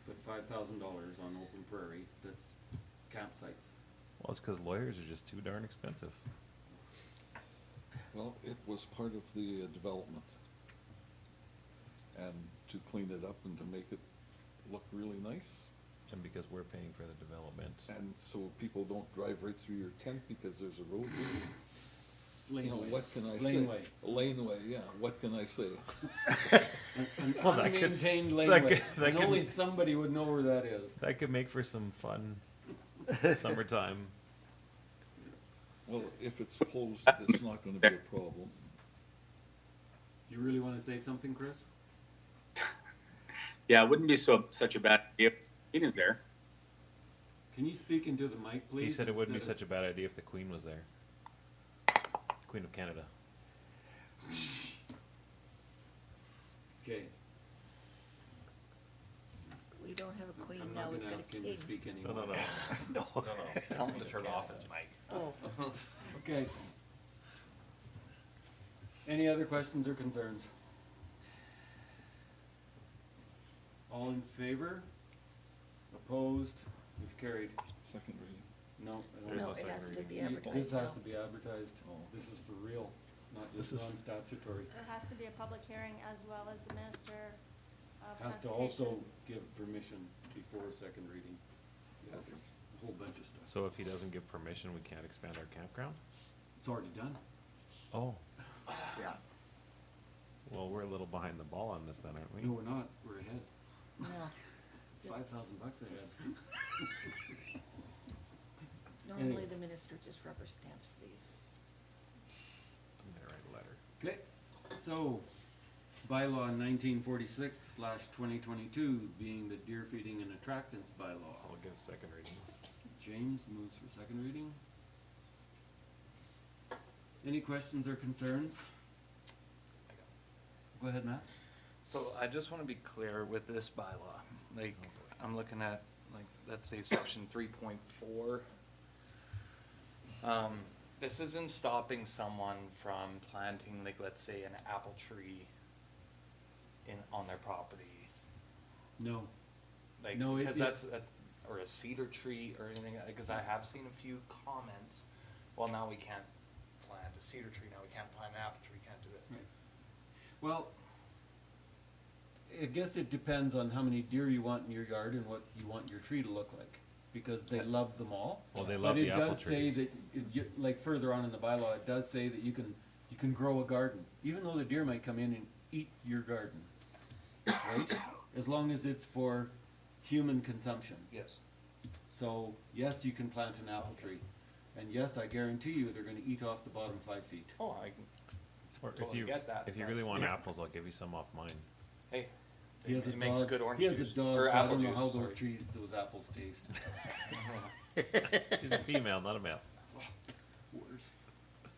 Speaker 1: But $5,000 on open prairie, that's campsites.
Speaker 3: Well, it's because lawyers are just too darn expensive.
Speaker 12: Well, it was part of the development. And to clean it up and to make it look really nice.
Speaker 3: And because we're paying for the development.
Speaker 12: And so people don't drive right through your tent because there's a road. You know,
Speaker 1: Laneway.
Speaker 12: what can I say?
Speaker 1: Laneway.
Speaker 12: A laneway, yeah, what can I say?
Speaker 1: An
Speaker 3: Well, that could-
Speaker 1: unmaintained
Speaker 3: that
Speaker 1: laneway,
Speaker 3: could- that
Speaker 1: and
Speaker 3: could-
Speaker 1: only somebody would know where that is.
Speaker 3: That could make for some fun summertime.
Speaker 12: Well, if it's closed, it's not gonna be a problem.
Speaker 1: You really wanna say something, Chris?
Speaker 5: Yeah, it wouldn't be such a bad idea if Queen is there.
Speaker 1: Can you speak into the mic, please?
Speaker 3: He said it wouldn't be
Speaker 1: instead
Speaker 3: such a bad idea if the Queen was there. Queen of Canada.
Speaker 1: Okay,
Speaker 11: We don't have a queen
Speaker 1: I'm
Speaker 11: now,
Speaker 1: not
Speaker 11: we've
Speaker 1: gonna
Speaker 11: got a
Speaker 1: ask him to
Speaker 11: king.
Speaker 1: speak
Speaker 3: No,
Speaker 1: anymore.
Speaker 3: no, no.
Speaker 10: Tell him to turn off his mic.
Speaker 11: Oh,
Speaker 1: Okay. Any other questions or concerns? All in favor? Opposed? Is carried.
Speaker 12: Second reading.
Speaker 1: No, I don't.
Speaker 8: There's
Speaker 11: no,
Speaker 8: no
Speaker 11: it
Speaker 8: second
Speaker 11: has to
Speaker 8: reading.
Speaker 11: be
Speaker 1: You-
Speaker 11: advertised
Speaker 1: This has
Speaker 11: now.
Speaker 1: to be advertised.
Speaker 12: Oh.
Speaker 1: This is for real, not just
Speaker 12: This is-
Speaker 1: non-statutory.
Speaker 7: There has to be a public hearing as well as the Minister of
Speaker 1: Has to
Speaker 7: Transportation.
Speaker 1: also give permission before second reading. Yeah, there's a whole bunch of stuff.
Speaker 3: So if he doesn't give permission, we can't expand our campground?
Speaker 1: It's already done.
Speaker 3: Oh,
Speaker 11: Yeah.
Speaker 3: well, we're a little behind the ball on this then, aren't we?
Speaker 1: No, we're not, we're ahead.
Speaker 11: No.
Speaker 1: $5,000 ahead.
Speaker 11: Normally
Speaker 1: Anyway.
Speaker 11: the minister just rubber stamps these.
Speaker 3: I'm gonna write a letter.
Speaker 1: Okay, so bylaw 1946/2022 being the deer feeding and attractants bylaw.
Speaker 3: I'll give second reading.
Speaker 1: James moves for second reading. Any questions or concerns? Go ahead, Matt.
Speaker 10: So I just wanna be clear with this bylaw, like, I'm looking at, like, let's say section 3.4. This isn't stopping someone from planting, like, let's say an apple tree on their property.
Speaker 1: No.
Speaker 10: Like,
Speaker 1: No,
Speaker 10: because
Speaker 1: it-
Speaker 10: that's, or a cedar tree or anything, because I have seen a few comments, well, now we can't plant a cedar tree, now we can't plant an apple tree, can't do this.
Speaker 1: Right. Well, I guess it depends on how many deer you want in your yard and what you want your tree to look like, because they love them all.
Speaker 3: Well, they love
Speaker 1: But
Speaker 3: the apple
Speaker 1: it does say
Speaker 3: trees.
Speaker 1: that, like further on in the bylaw, it does say that you can grow a garden, even though the deer might come in and eat your garden, right? As long as it's for human consumption.
Speaker 10: Yes.
Speaker 1: So, yes, you can plant an apple tree, and yes, I guarantee you, they're gonna eat off the bottom 5 feet.
Speaker 10: Oh, I can
Speaker 3: Or if
Speaker 10: totally
Speaker 3: you,
Speaker 10: get that.
Speaker 3: if you
Speaker 10: but-
Speaker 3: really want apples, I'll give you some off mine.
Speaker 10: Hey,
Speaker 1: He has a
Speaker 10: it makes
Speaker 1: dog,
Speaker 10: good orange
Speaker 1: he has a
Speaker 10: juice,
Speaker 1: dog,
Speaker 10: or
Speaker 1: so I
Speaker 10: apple
Speaker 1: don't know
Speaker 10: juice,
Speaker 1: how
Speaker 10: sorry.
Speaker 1: those apples taste.
Speaker 3: She's a female, not a male.
Speaker 1: Worse.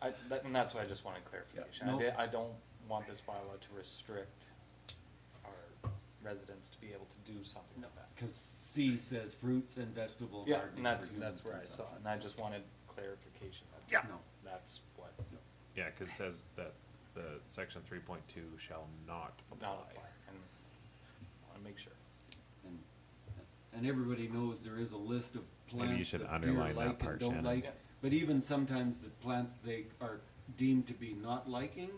Speaker 10: And that's why I just wanted clarification.
Speaker 1: no.
Speaker 10: I don't want this bylaw to restrict our residents to be able to do something like that.
Speaker 1: Cause C says fruits and vegetable
Speaker 10: Yeah,
Speaker 1: gardening.
Speaker 10: and
Speaker 1: for human
Speaker 10: that's where I saw it,
Speaker 1: consumption.
Speaker 10: and I just wanted clarification that.
Speaker 1: Yeah. No.
Speaker 10: That's what,
Speaker 3: Yeah, 'cause it says that the section 3.2 shall not apply.
Speaker 10: not apply, and I wanna make sure.
Speaker 1: And everybody knows there is a list of
Speaker 3: Maybe you
Speaker 1: plants
Speaker 3: should
Speaker 1: that
Speaker 3: underline
Speaker 1: deer
Speaker 3: that
Speaker 1: like and
Speaker 3: part,
Speaker 1: don't
Speaker 3: Shannon.
Speaker 1: like.
Speaker 10: Yeah.
Speaker 1: But even sometimes the plants they are deemed to be not liking.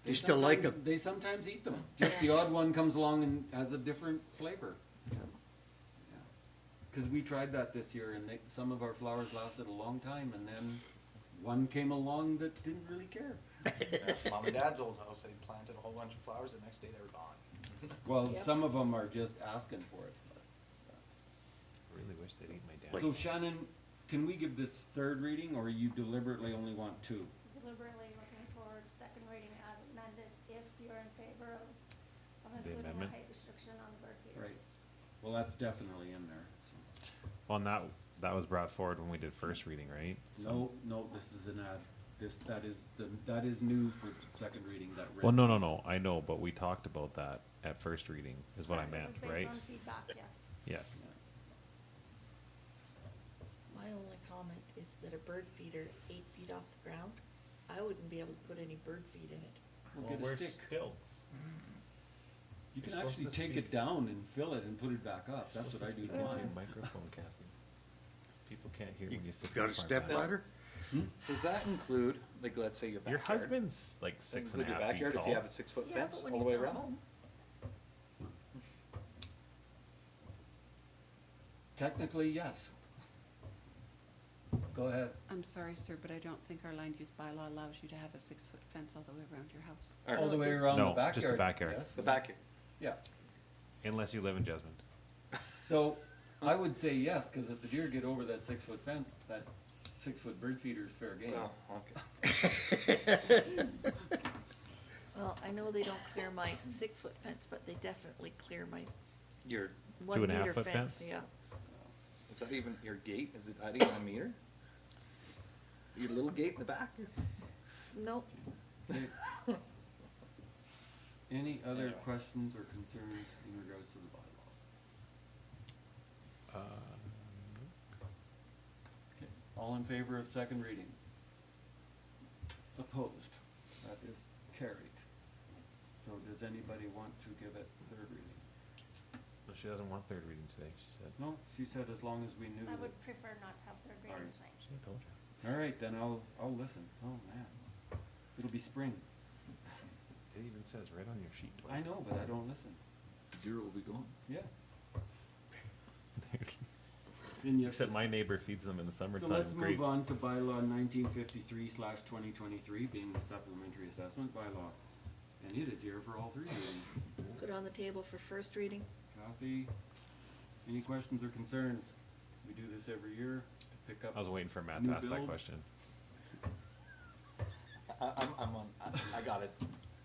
Speaker 13: They still like
Speaker 1: sometimes-
Speaker 13: 'em.
Speaker 1: They sometimes eat them. Just the odd one comes along and has a different flavor. Yeah. Cause we tried that this year and some of our flowers lasted a long time and then one came along that didn't really care.
Speaker 10: Yeah, Mom and Dad's old house, they planted a whole bunch of flowers, the next day they were gone.
Speaker 1: Well,
Speaker 11: Yep.
Speaker 1: some of them are just asking for it.
Speaker 3: Really wish they'd eat my dad.
Speaker 1: So Shannon, can we give this third reading or you deliberately only want 2?
Speaker 7: Deliberately looking for second reading as amended if you're in favor of
Speaker 3: The
Speaker 7: including a
Speaker 3: amendment?
Speaker 7: height restriction on the bird feeders.
Speaker 1: Right. Well, that's definitely in there, so.
Speaker 3: Well, and that was brought forward when we did first reading, right? So-
Speaker 1: No, this is an ad. That is new for second reading, that red.
Speaker 3: Well, no,
Speaker 1: piece.
Speaker 3: I know, but we talked about that at first reading, is what I meant,
Speaker 7: It was
Speaker 3: right?
Speaker 7: based on feedback, yes.
Speaker 3: Yes.
Speaker 11: My only comment is that a bird feeder 8 feet off the ground, I wouldn't be able to put any bird feed in it.
Speaker 1: We'll get a stick.
Speaker 3: stilts.
Speaker 1: You can
Speaker 3: You're supposed
Speaker 1: actually
Speaker 3: to
Speaker 1: take
Speaker 3: speak.
Speaker 1: it down and fill it and put it back up. That's what I do to mine.
Speaker 3: Microphone, Kathy. People can't hear when you sit.
Speaker 13: Got
Speaker 3: too
Speaker 13: a
Speaker 3: far
Speaker 13: step
Speaker 3: back.
Speaker 13: ladder?
Speaker 10: Does that include, like, let's say your
Speaker 3: Your
Speaker 10: backyard?
Speaker 3: husband's like
Speaker 10: Does that
Speaker 3: 6.5
Speaker 10: include your
Speaker 3: feet
Speaker 10: backyard if you
Speaker 3: tall.
Speaker 10: have a 6-foot
Speaker 11: Yeah,
Speaker 10: fence
Speaker 11: but when
Speaker 10: all the
Speaker 11: he's
Speaker 10: way
Speaker 11: not
Speaker 10: around?
Speaker 11: home,
Speaker 1: Technically, yes. Go ahead.
Speaker 2: I'm sorry, sir, but I don't think our land use bylaw allows you to have a 6-foot fence all the way around your house.
Speaker 10: Or
Speaker 1: All the way
Speaker 11: just-
Speaker 1: around the
Speaker 3: No,
Speaker 1: backyard.
Speaker 3: just the backyard.
Speaker 1: yes.
Speaker 10: the backyard?
Speaker 1: Yeah.
Speaker 3: Unless you live in Jesmond.
Speaker 1: So I would say yes, cause if the deer get over that 6-foot fence, that 6-foot bird feeder is fair game.
Speaker 10: Oh, okay.
Speaker 11: well, I know they don't clear my 6-foot fence, but they definitely clear my
Speaker 10: Your,
Speaker 3: 2.5
Speaker 11: 1-meter
Speaker 3: foot
Speaker 11: fence,
Speaker 3: fence?
Speaker 11: yeah.
Speaker 10: is that even, your gate, is it not even a meter? Your little gate in the back?
Speaker 11: Nope,
Speaker 1: Okay. Any other
Speaker 8: Anyway.
Speaker 1: questions or concerns in regards to the bylaws? Okay, all in favor of second reading? Opposed? That is carried. So does anybody want to give it third reading?
Speaker 3: No, she doesn't want third reading today, she said.
Speaker 1: No, she said as long as we knew
Speaker 7: I
Speaker 1: that.
Speaker 7: would prefer not to have third reading
Speaker 1: Alright.
Speaker 7: tonight.
Speaker 3: She told you.
Speaker 1: All right, then I'll listen. Oh, man. It'll be spring.
Speaker 3: It even says right on your sheet.
Speaker 1: I know, but I don't listen.
Speaker 12: Deer will be gone.
Speaker 1: Yeah. And you
Speaker 3: Except my neighbor feeds them in the
Speaker 1: So
Speaker 3: summertime.
Speaker 1: let's move
Speaker 3: grapes.
Speaker 1: on to bylaw 1953/2023, being the supplementary assessment bylaw. And it is here for all three readings.
Speaker 11: Put on the table for first reading.
Speaker 1: Kathy, any questions or concerns? We do this every year to pick up.
Speaker 3: I was waiting for Matt
Speaker 1: new
Speaker 3: to ask that
Speaker 1: builds.
Speaker 3: question.
Speaker 10: I'm on, I got it.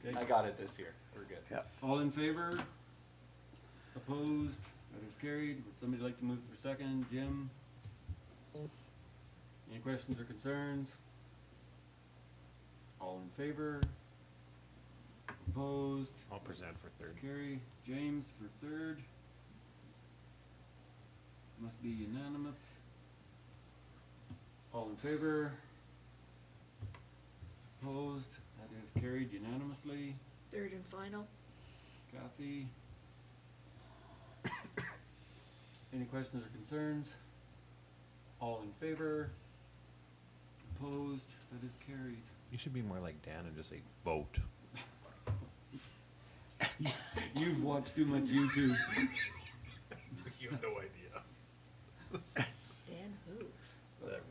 Speaker 1: Okay.
Speaker 10: I got it this year. We're good.
Speaker 13: Yeah.
Speaker 1: All in favor? Opposed? That is carried. Would somebody like to move for second? Jim? Any questions or concerns? All in favor? Opposed?
Speaker 3: I'll present for third.
Speaker 1: Carry. James for third. Must be unanimous. All in favor? Opposed? That is carried unanimously.
Speaker 11: Third and final.
Speaker 1: Kathy? Any questions or concerns? All in favor? Opposed? That is carried.
Speaker 3: You should be more like Dan and just say vote.
Speaker 1: You've watched too much YouTube.
Speaker 3: You have no idea.
Speaker 11: Dan who?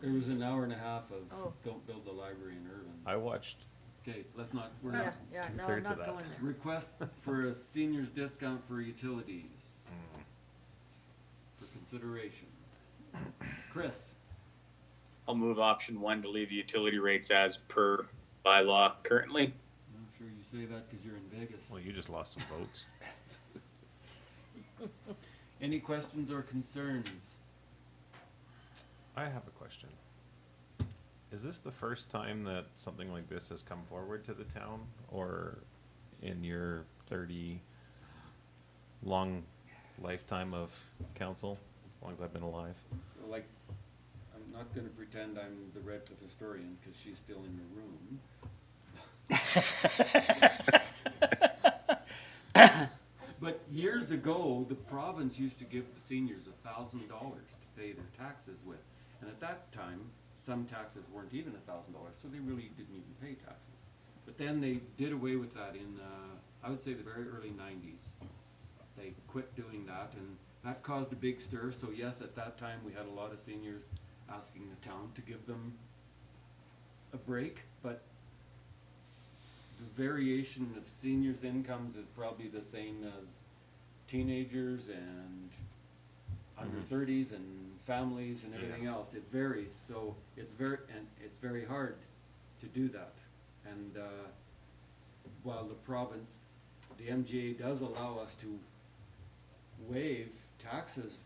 Speaker 1: There was an hour and a half of
Speaker 11: Oh.
Speaker 1: Don't Build the Library in Irvine.
Speaker 3: I watched
Speaker 1: Okay, let's not, we're
Speaker 11: Yeah,
Speaker 1: not.
Speaker 11: yeah, no, I'm
Speaker 3: Two-thirds of
Speaker 11: not
Speaker 3: that.
Speaker 11: going there.
Speaker 1: Request for a senior's discount for utilities for consideration. Chris?
Speaker 5: I'll move option 1 to leave the utility rates as per bylaw currently.
Speaker 1: I'm sure you say that because you're in Vegas.
Speaker 3: Well, you just lost some votes.
Speaker 1: Any questions or concerns?
Speaker 3: I have a question. Is this the first time that something like this has come forward to the town, or in your 30 long lifetime of council, as long as I've been alive?
Speaker 1: Like, I'm not gonna pretend I'm the Redcliff historian because she's still in the room. But years ago, the province used to give the seniors $1,000 to pay their taxes with. And at that time, some taxes weren't even $1,000, so they really didn't even pay taxes. But then they did away with that in, I would say the very early 90s. They quit doing that, and that caused a big stir. So yes, at that time, we had a lot of seniors asking the town to give them a break, but the variation of seniors' incomes is probably the same as teenagers and under 30s and families and everything else. It varies, so it's very hard to do that. And while the province, the MGA does allow us to waive taxes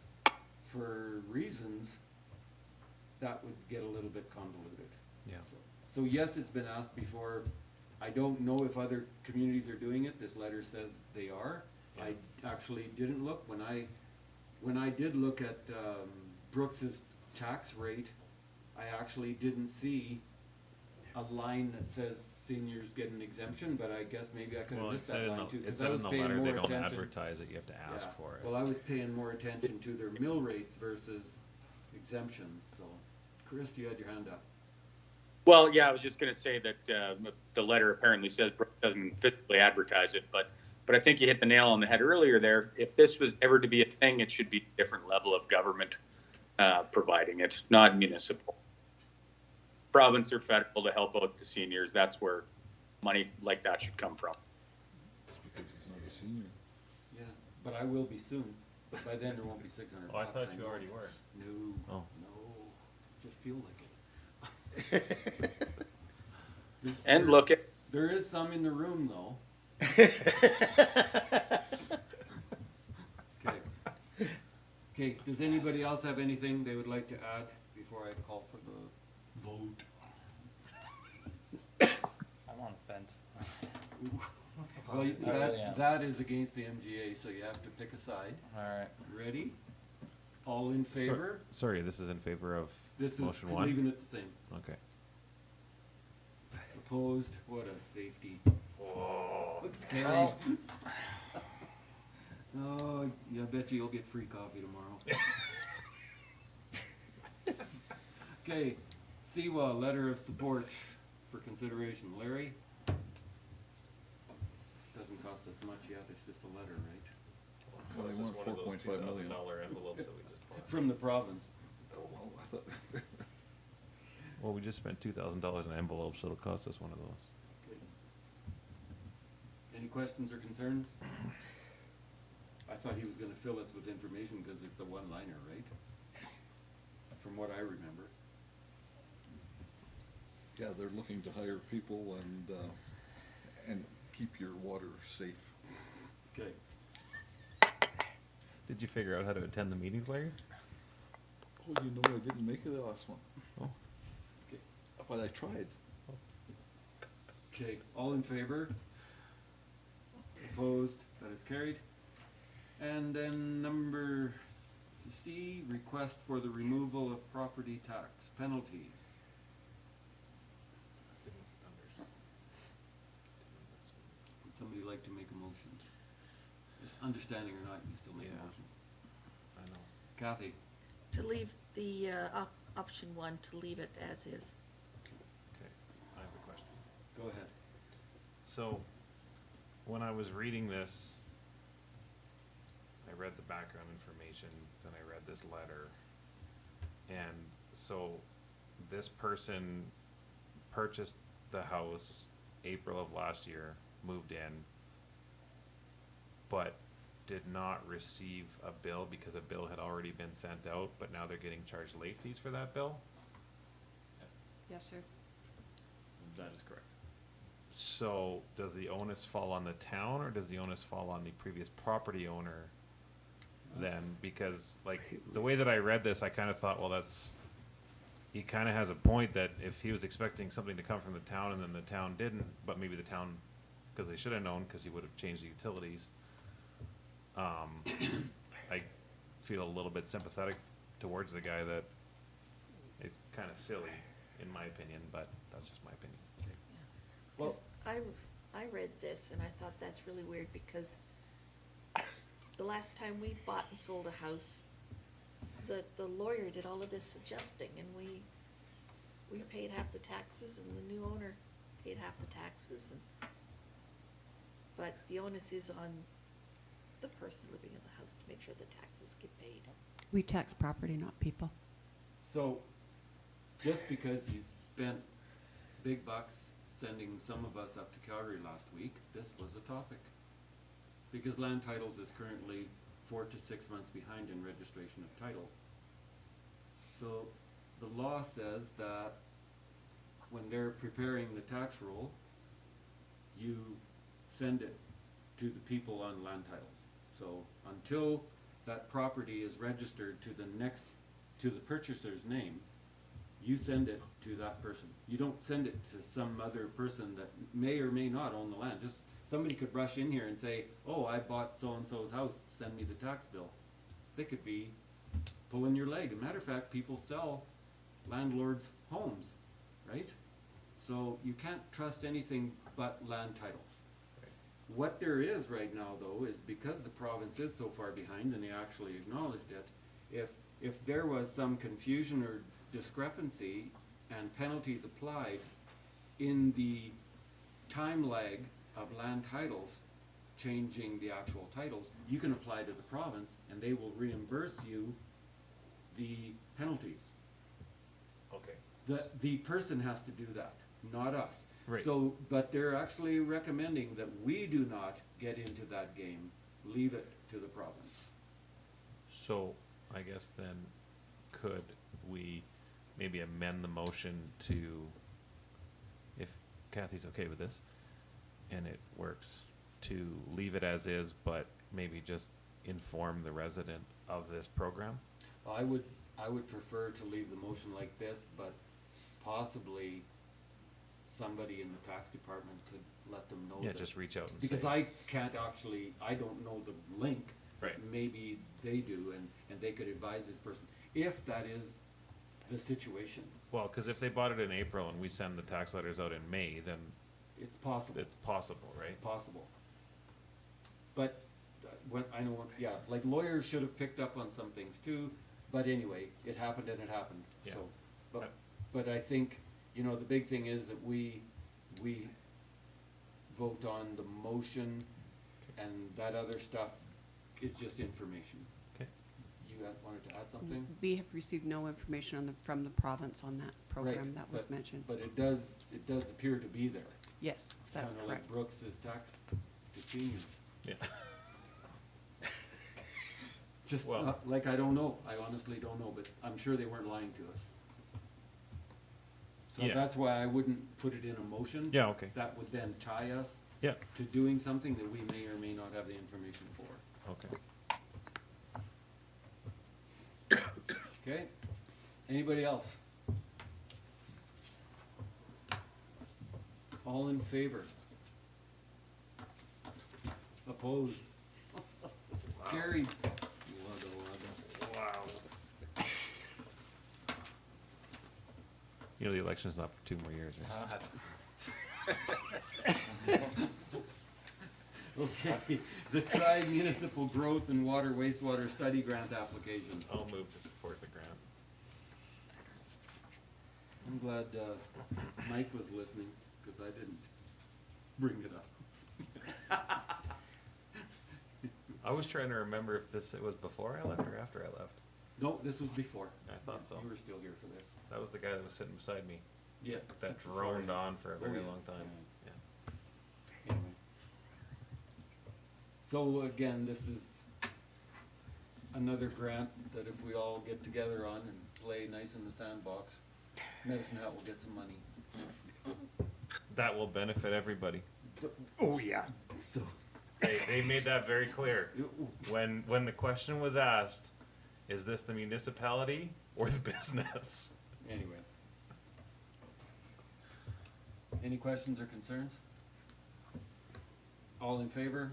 Speaker 1: for reasons, that would get a little bit convoluted.
Speaker 3: Yeah.
Speaker 1: So yes, it's been asked before. I don't know if other communities are doing it. This letter says they are. I actually didn't look. When I did look at Brooks's tax rate, I actually didn't see a line that says seniors get an exemption, but I guess maybe I could have
Speaker 3: Well, it
Speaker 1: missed
Speaker 3: said
Speaker 1: that
Speaker 3: in
Speaker 1: line too,
Speaker 3: the, it
Speaker 1: because
Speaker 3: said
Speaker 1: I
Speaker 3: in
Speaker 1: was
Speaker 3: the
Speaker 1: paying
Speaker 3: letter,
Speaker 1: more
Speaker 3: they don't
Speaker 1: attention.
Speaker 3: advertise it, you have to ask
Speaker 1: Yeah.
Speaker 3: for it.
Speaker 1: Well, I was paying more attention to their mill rates versus exemptions, so. Chris, you had your hand up.
Speaker 5: Well, yeah, I was just going to say that the letter apparently says Brooke doesn't physically advertise it, but I think you hit the nail on the head earlier there. If this was ever to be a thing, it should be a different level of government providing it, not municipal. Province or federal to help out the seniors, that's where money like that should come from.
Speaker 12: It's because he's not a senior.
Speaker 1: Yeah, but I will be soon. By then, there won't be 600
Speaker 3: Oh, I
Speaker 1: bucks.
Speaker 3: thought you
Speaker 1: know.
Speaker 3: already were.
Speaker 1: No,
Speaker 3: Oh.
Speaker 1: no, just feel like it.
Speaker 5: And look at,
Speaker 1: There is some in the room, though. Okay. Okay, does anybody else have anything they would like to add before I call for the vote?
Speaker 10: I'm on the fence.
Speaker 1: Well,
Speaker 10: I really am.
Speaker 1: that is against the MGA, so you have to pick a side.
Speaker 10: Alright.
Speaker 1: Ready? All in favor?
Speaker 3: Sorry, this is in favor of
Speaker 1: This is
Speaker 3: motion one?
Speaker 1: leaving it the same.
Speaker 3: Okay.
Speaker 1: Opposed? What a safety.
Speaker 10: Whoa.
Speaker 1: It's carried.
Speaker 10: Well,
Speaker 1: Oh, yeah, I bet you you'll get free coffee tomorrow. Okay, SEAWA, letter of support for consideration. Larry? This doesn't cost us much yet, it's just a letter, right?
Speaker 12: Well, they want 4.5 million.
Speaker 3: envelopes that we just bought.
Speaker 1: From the province.
Speaker 12: Oh, well, I thought,
Speaker 3: Well, we just spent $2,000 in envelopes, so it'll cost us one of those.
Speaker 1: Okay. Any questions or concerns? I thought he was gonna fill us with information because it's a one-liner, right? From what I remember.
Speaker 12: yeah, they're looking to hire people and keep your water safe.
Speaker 1: Okay.
Speaker 3: Did you figure out how to attend the meetings, Larry?
Speaker 12: Oh, you know, I didn't make it the last one,
Speaker 3: Oh.
Speaker 1: Okay.
Speaker 12: but I tried.
Speaker 1: Okay, all in favor? Opposed? That is carried. And then number C, request for the removal of property tax penalties. Would somebody like to make a motion? Just understanding or not, you still make a
Speaker 3: Yeah.
Speaker 1: motion.
Speaker 3: I know.
Speaker 1: Kathy?
Speaker 11: To leave the, option one, to leave it as is.
Speaker 3: Okay, I have a question.
Speaker 1: Go ahead.
Speaker 3: So, when I was reading this, I read the background information, then I read this letter. And so, this person purchased the house April of last year, moved in, but did not receive a bill because a bill had already been sent out, but now they're getting charged late fees for that bill?
Speaker 2: Yes, sir.
Speaker 8: That is correct.
Speaker 3: So, does the onus fall on the town, or does the onus fall on the previous property owner then? Because, like, the way that I read this, I kinda thought, well, he kinda has a point that if he was expecting something to come from the town and then the town didn't, but maybe the town, cause they should've known, cause he would've changed the utilities. I feel a little bit sympathetic towards the guy that it's kinda silly, in my opinion, but that's just my opinion.
Speaker 1: Well-
Speaker 11: 'Cause I read this and I thought that's really weird because the last time we bought and sold a house, the lawyer did all of this adjusting and we paid half the taxes and the new owner paid half the taxes but the onus is on the person living in the house to make sure the taxes get paid.
Speaker 2: We tax property, not people.
Speaker 1: So, just because you spent big bucks sending some of us up to Calgary last week, this was a topic. Because land titles is currently 4 to 6 months behind in registration of title. So, the law says that when they're preparing the tax roll, you send it to the people on land titles. So, until that property is registered to the purchaser's name, you send it to that person. You don't send it to some other person that may or may not own the land. Just, somebody could rush in here and say, oh, I bought so-and-so's house, send me the tax bill. They could be pulling your leg. As a matter of fact, people sell landlords' homes, right? So you can't trust anything but land titles. What there is right now, though, is because the province is so far behind, and they actually acknowledged it, if there was some confusion or discrepancy and penalties applied in the time lag of land titles, changing the actual titles, you can apply to the province and they will reimburse you the penalties.
Speaker 3: Okay.
Speaker 1: The person has to do that, not us.
Speaker 3: Right.
Speaker 1: So, but they're actually recommending that we do not get into that game, leave it to the province.
Speaker 3: So, I guess then, could we maybe amend the motion to, if Kathy's okay with this, and it works, to leave it as is, but maybe just inform the resident of this program?
Speaker 1: I would prefer to leave the motion like this, but possibly somebody in the tax department could let them know
Speaker 3: Yeah,
Speaker 1: that.
Speaker 3: just reach out and
Speaker 1: Because
Speaker 3: say.
Speaker 1: I can't actually, I don't know the link. but
Speaker 3: Right.
Speaker 1: Maybe they do, and they could advise this person, if that is the situation.
Speaker 3: Well, cause if they bought it in April and we send the tax letters out in May, then
Speaker 1: It's possible.
Speaker 3: it's possible, right?
Speaker 1: It's possible. But when, I know, yeah, like lawyers should have picked up on some things too, but anyway, it happened and it happened,
Speaker 3: Yeah.
Speaker 1: so. But I think, you know, the big thing is that we vote on the motion, and that other stuff is just information.
Speaker 3: Okay.
Speaker 1: You wanted to add something?
Speaker 2: We have received no information on from the province on that program
Speaker 1: Right,
Speaker 2: that was
Speaker 1: but-
Speaker 2: mentioned.
Speaker 1: But it does appear to be there.
Speaker 2: Yes, that's
Speaker 1: Kinda like
Speaker 2: correct.
Speaker 1: Brooks's tax to seniors.
Speaker 3: Yeah.
Speaker 1: Just,
Speaker 3: Well-
Speaker 1: like, I don't know, I honestly don't know, but I'm sure they weren't lying to us. So
Speaker 3: Yeah.
Speaker 1: that's why I wouldn't put it in a motion.
Speaker 3: Yeah, okay.
Speaker 1: That would then tie us
Speaker 3: Yeah,
Speaker 1: to doing something that we may or may not have the information for.
Speaker 3: okay.
Speaker 1: Okay? Anybody else? All in favor? Opposed? Carried.
Speaker 3: Wow. You know, the election's not for 2 more years, right?
Speaker 1: Okay, the Tri-Municipal Growth and Water Wastewater Study Grant application.
Speaker 3: I'll move to support the grant.
Speaker 1: I'm glad Mike was listening, because I didn't bring it up.
Speaker 3: I was trying to remember if it was before I left or after I left.
Speaker 1: No, this was before.
Speaker 3: I thought so.
Speaker 1: You were still here for this.
Speaker 3: That was the guy that was sitting beside me.
Speaker 1: Yeah.
Speaker 3: That
Speaker 1: before
Speaker 3: droned
Speaker 1: you.
Speaker 3: on for a very
Speaker 1: Oh, yeah.
Speaker 3: long time.
Speaker 1: Yeah.
Speaker 3: Yeah.
Speaker 1: Anyway. So again, this is another grant that if we all get together on and play nice in the sandbox, Medicine Hat will get some money.
Speaker 3: That will benefit everybody.
Speaker 13: Oh, yeah.
Speaker 1: So.
Speaker 3: They made that very clear. When the question was asked, is this the municipality or the business?
Speaker 1: Anyway. Any questions or concerns? All in favor?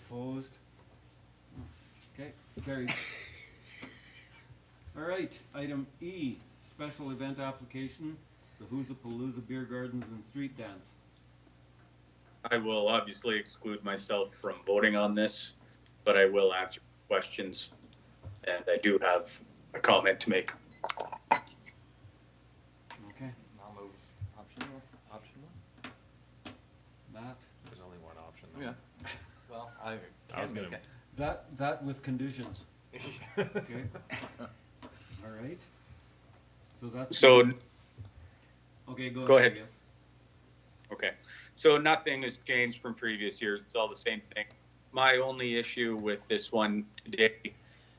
Speaker 1: Opposed? Okay, carried. All right, item E, special event application, the Hoozapalooza Beer Gardens and Street Dance.
Speaker 5: I will obviously exclude myself from voting on this, but I will answer questions, and I do have a comment to make.
Speaker 1: Okay,
Speaker 10: I'll move option one.
Speaker 1: Matt,
Speaker 3: There's only one option.
Speaker 10: Oh, yeah. Well, I
Speaker 3: I was
Speaker 10: can make
Speaker 3: gonna-
Speaker 10: it.
Speaker 1: that with conditions, okay? All right. So that's.
Speaker 5: So,
Speaker 1: Okay,
Speaker 5: Go
Speaker 1: go ahead,
Speaker 5: ahead.
Speaker 1: yes.
Speaker 5: okay, so nothing has changed from previous years. It's all the same thing. My only issue with this one today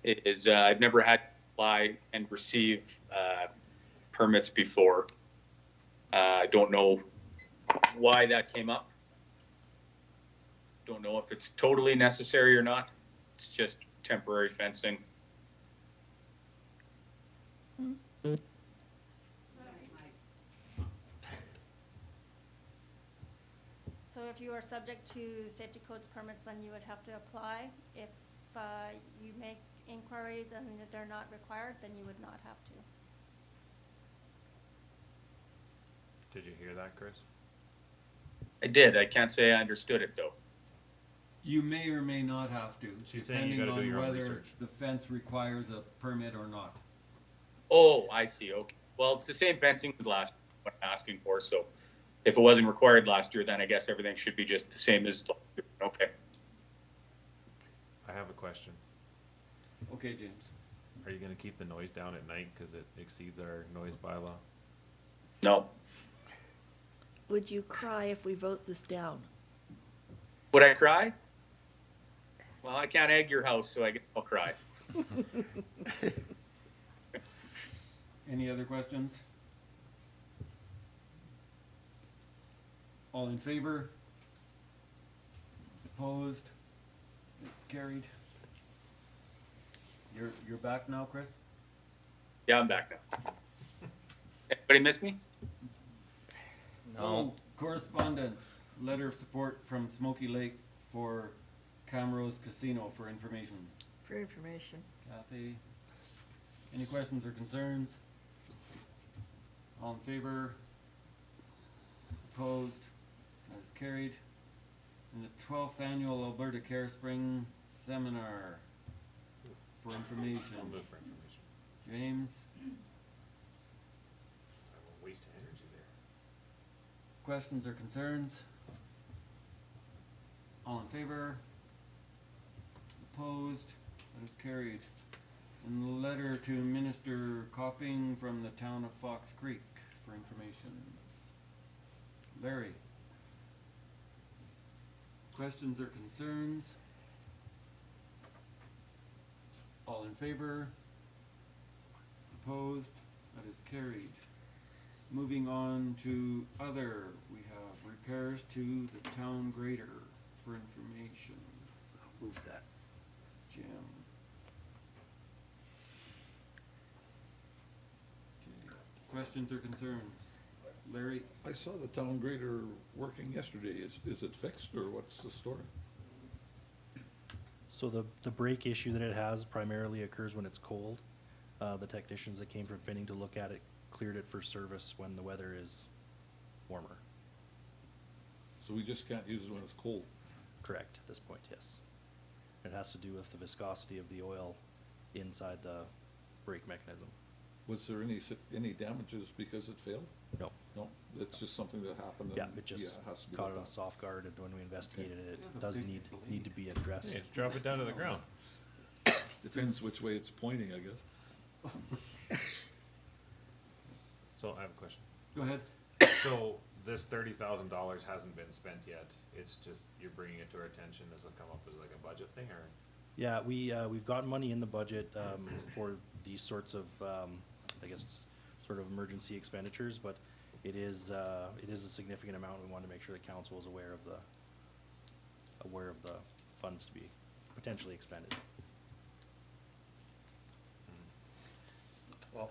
Speaker 5: is I've never had to apply and receive permits before. I don't know why that came up. Don't know if it's totally necessary or not. It's just temporary fencing.
Speaker 7: So if you are subject to safety codes permits, then you would have to apply. If you make inquiries and they're not required, then you would not have to.
Speaker 3: Did you hear that, Chris?
Speaker 5: I did. I can't say I understood it though.
Speaker 1: You may or may not have to,
Speaker 3: She's saying you
Speaker 1: depending
Speaker 3: gotta do your
Speaker 1: on
Speaker 3: own
Speaker 1: whether
Speaker 3: research.
Speaker 1: the fence requires a permit or not.
Speaker 5: Oh, I see. Okay. Well, it's the same fencing as last year, what I'm asking for. So if it wasn't required last year, then I guess everything should be just the same as last year. Okay.
Speaker 3: I have a question.
Speaker 1: Okay, James.
Speaker 3: Are you gonna keep the noise down at night because it exceeds our noise bylaw?
Speaker 5: No.
Speaker 11: Would you cry if we vote this down?
Speaker 5: Would I cry? Well, I can't egg your house, so I guess I'll cry.
Speaker 1: Any other questions? All in favor? Opposed? It's carried. You're back now, Chris?
Speaker 5: Yeah, I'm back now. Anybody miss me?
Speaker 1: So, correspondence, letter of support from Smoky Lake for Camrose Casino for information.
Speaker 11: For information.
Speaker 1: Kathy, any questions or concerns? All in favor? Opposed? That is carried. And the 12th Annual Alberta Care Spring Seminar for information.
Speaker 3: I'll move for information.
Speaker 1: James,
Speaker 3: I will waste energy there.
Speaker 1: questions or concerns? All in favor? Opposed? That is carried. And the letter to Minister Copping from the town of Fox Creek for information. Larry? Questions or concerns? All in favor? Opposed? That is carried. Moving on to other, we have repairs to the town grader for information.
Speaker 13: I'll move that.
Speaker 1: Jim. Okay. Questions or concerns? Larry?
Speaker 12: I saw the town grader working yesterday. Is it fixed or what's the story?
Speaker 4: So the brake issue that it has primarily occurs when it's cold. The technicians that came from Finning to look at it cleared it for service when the weather is warmer.
Speaker 12: So we just can't use it when it's cold?
Speaker 4: Correct, at this point, yes. It has to do with the viscosity of the oil inside the brake mechanism.
Speaker 12: Was there any damages because it failed?
Speaker 4: No.
Speaker 12: No, it's just something that happened and
Speaker 4: Yeah, it just
Speaker 12: has to be
Speaker 4: caught
Speaker 12: looked
Speaker 4: it on
Speaker 12: at.
Speaker 4: soft guard, and when we investigated it,
Speaker 1: Yeah.
Speaker 4: it does need to be addressed.
Speaker 3: Yeah, just drop it down to the ground.
Speaker 12: Depends which way it's pointing, I guess.
Speaker 3: So I have a question.
Speaker 1: Go ahead.
Speaker 3: So this $30,000 hasn't been spent yet. It's just, you're bringing it to our attention. Does it come up as like a budget thing or?
Speaker 4: Yeah, we've got money in the budget, for these sorts of, I guess, sort of emergency expenditures, but it is a significant amount. We want to make sure the council is aware of the funds to be potentially expended.
Speaker 10: Well,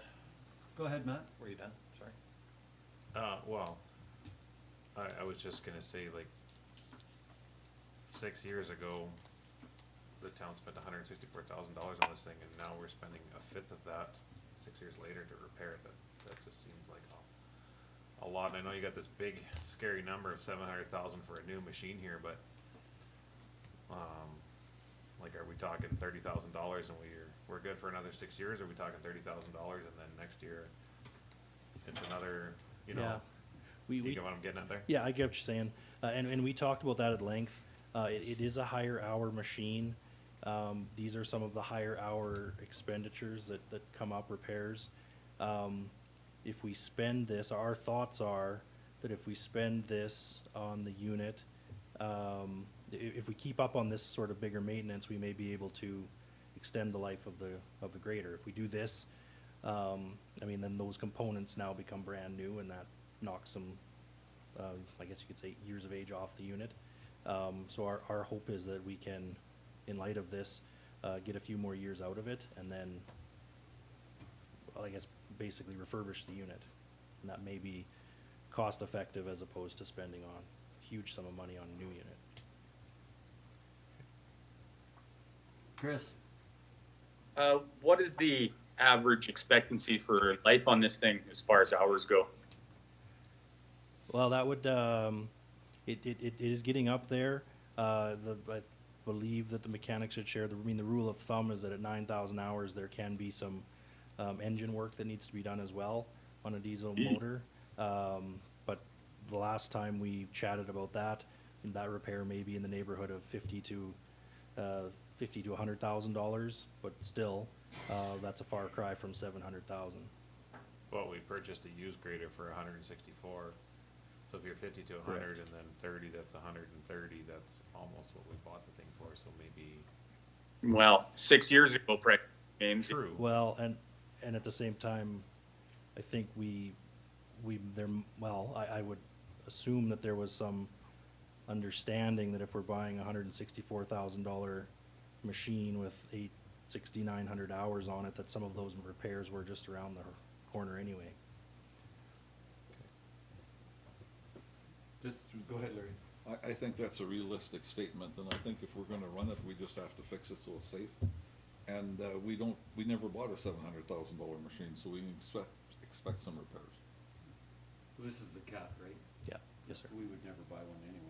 Speaker 1: Go ahead, Matt.
Speaker 10: were you done? Sorry.
Speaker 3: Well, I was just gonna say, like, 6 years ago, the town spent $164,000 on this thing, and now we're spending a fifth of that 6 years later to repair it. That just seems like a lot. And I know you got this big, scary number of 700,000 for a new machine here, but, like, are we talking $30,000 and we're good for another 6 years? Or are we talking $30,000 and then next year it's another, you know?
Speaker 4: Yeah.
Speaker 3: You get what I'm getting at there?
Speaker 4: Yeah, I get what you're saying, and we talked about that at length. It is a higher hour machine. These are some of the higher hour expenditures that come up, repairs. If we spend this, our thoughts are that if we spend this on the unit, if we keep up on this sort of bigger maintenance, we may be able to extend the life of the grader. If we do this, I mean, then those components now become brand new, and that knocks some, I guess you could say, years of age off the unit. So our hope is that we can, in light of this, get a few more years out of it, and then, well, I guess, basically refurbish the unit. And that may be cost effective as opposed to spending on a huge sum of money on a new unit.
Speaker 1: Chris?
Speaker 5: What is the average expectancy for life on this thing as far as hours go?
Speaker 4: Well, that would, it is getting up there. I believe that the mechanics should share, the rule of thumb is that at 9,000 hours, there can be some engine work that needs to be done as well on a diesel motor. But the last time we chatted about that repair may be in the neighborhood of $50,000 to $100,000, but still, that's a far cry from 700,000.
Speaker 3: Well, we purchased a used grader for 164. So if you're 50 to 100
Speaker 4: Correct.
Speaker 3: and then 30, that's 130. That's almost what we bought the thing for. So maybe.
Speaker 5: Well, 6 years ago, James.
Speaker 3: True.
Speaker 4: Well, and at the same time, I think I would assume that there was some understanding that if we're buying a $164,000 machine with 6,900 hours on it, that some of those repairs were just around the corner anyway.
Speaker 1: this, go ahead, Larry.
Speaker 12: I think that's a realistic statement, and I think if we're gonna run it, we just have to fix it so it's safe. And, we never bought a $700,000 machine, so we can expect some repairs.
Speaker 1: This is the cat, right?
Speaker 4: Yeah, yes, sir.
Speaker 1: So we would never buy one anyway.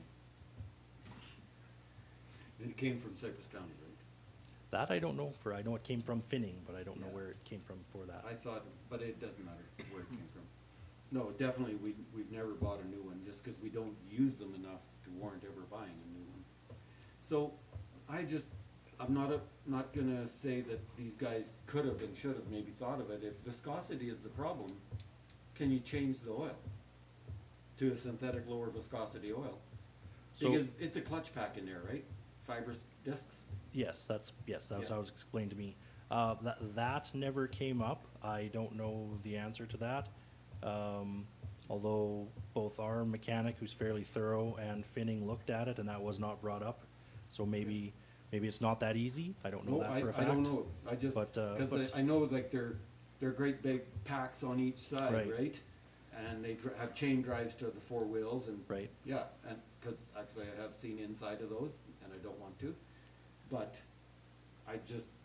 Speaker 1: It came from Cypress County, right?
Speaker 4: That I don't know for, I know it came from Finning, but I don't know
Speaker 1: Yeah.
Speaker 4: where it came from for that.
Speaker 1: I thought, but it doesn't matter where it came from. No, definitely, we've never bought a new one, just because we don't use them enough to warrant ever buying a new one. So, I'm not gonna say that these guys could have and should have maybe thought of it. If viscosity is the problem, can you change the oil to a synthetic lower viscosity oil?
Speaker 4: So-
Speaker 1: Because it's a clutch pack in there, right? Fibrous discs?
Speaker 4: Yes, that was
Speaker 1: Yeah.
Speaker 4: how it was explained to me. That never came up. I don't know the answer to that. Although both our mechanic, who's fairly thorough, and Finning looked at it, and that was not brought up. So maybe it's not that easy. I don't know
Speaker 1: No,
Speaker 4: that for a fact.
Speaker 1: I don't know, I just,
Speaker 4: But,
Speaker 1: cause I know like they're great big packs on each side,
Speaker 4: Right.
Speaker 1: right? And they have chain drives to the four wheels and.
Speaker 4: Right.
Speaker 1: Yeah, and, cause actually I have seen inside of those, and I don't want to, but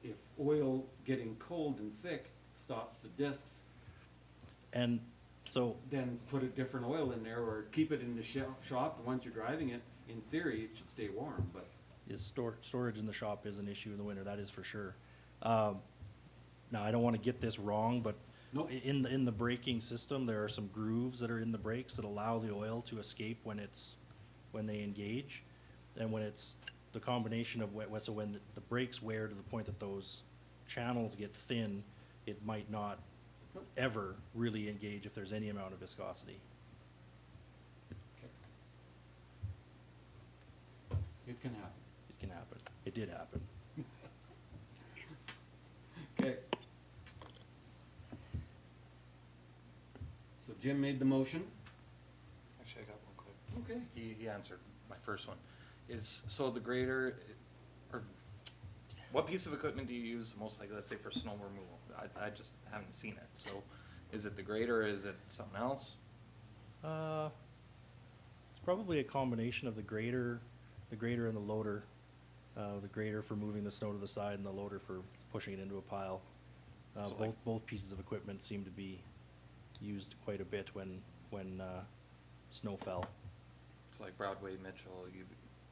Speaker 1: if oil getting cold and thick stops the discs,
Speaker 4: And so,
Speaker 1: then put a different oil in there, or keep it in the shop, and once you're driving it, in theory, it should stay warm, but.
Speaker 4: storage in the shop is an issue in the winter, that is for sure. Now, I don't wanna get this wrong, but
Speaker 1: Nope.
Speaker 4: in the braking system, there are some grooves that are in the brakes that allow the oil to escape when they engage. And when it's the combination of so when the brakes wear to the point that those channels get thin, it might not ever really engage if there's any amount of viscosity.
Speaker 1: It can happen.
Speaker 4: It can happen. It did happen.
Speaker 1: Okay. So Jim made the motion.
Speaker 10: Actually, I got one quick.
Speaker 1: Okay.
Speaker 10: He answered my first one. So the grader, or what piece of equipment do you use most, like, let's say for snow removal? I just haven't seen it, so is it the grader, or is it something else?
Speaker 4: It's probably a combination of the grader and the loader. The grader for moving the snow to the side and the loader for pushing it into a pile.
Speaker 10: So like-
Speaker 4: Both pieces of equipment seem to be used quite a bit when snow fell.
Speaker 10: So like Broadway, Mitchell, you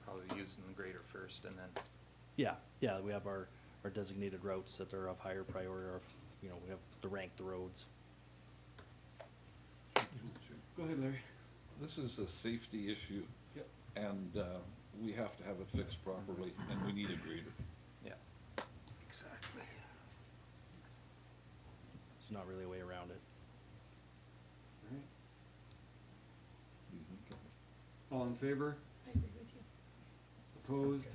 Speaker 10: probably using the grader first, and then,
Speaker 4: Yeah, we have our designated routes that are of higher priority, or, we have to rank the roads.
Speaker 1: Go ahead, Larry.
Speaker 12: This is a safety issue.
Speaker 1: Yep.
Speaker 12: And, we have to have it fixed properly, and we need a grader.
Speaker 10: yeah. Exactly.
Speaker 4: There's not really a way around it.
Speaker 1: All right.
Speaker 12: Do you think?
Speaker 1: All in favor?
Speaker 11: I agree with you.
Speaker 1: Opposed?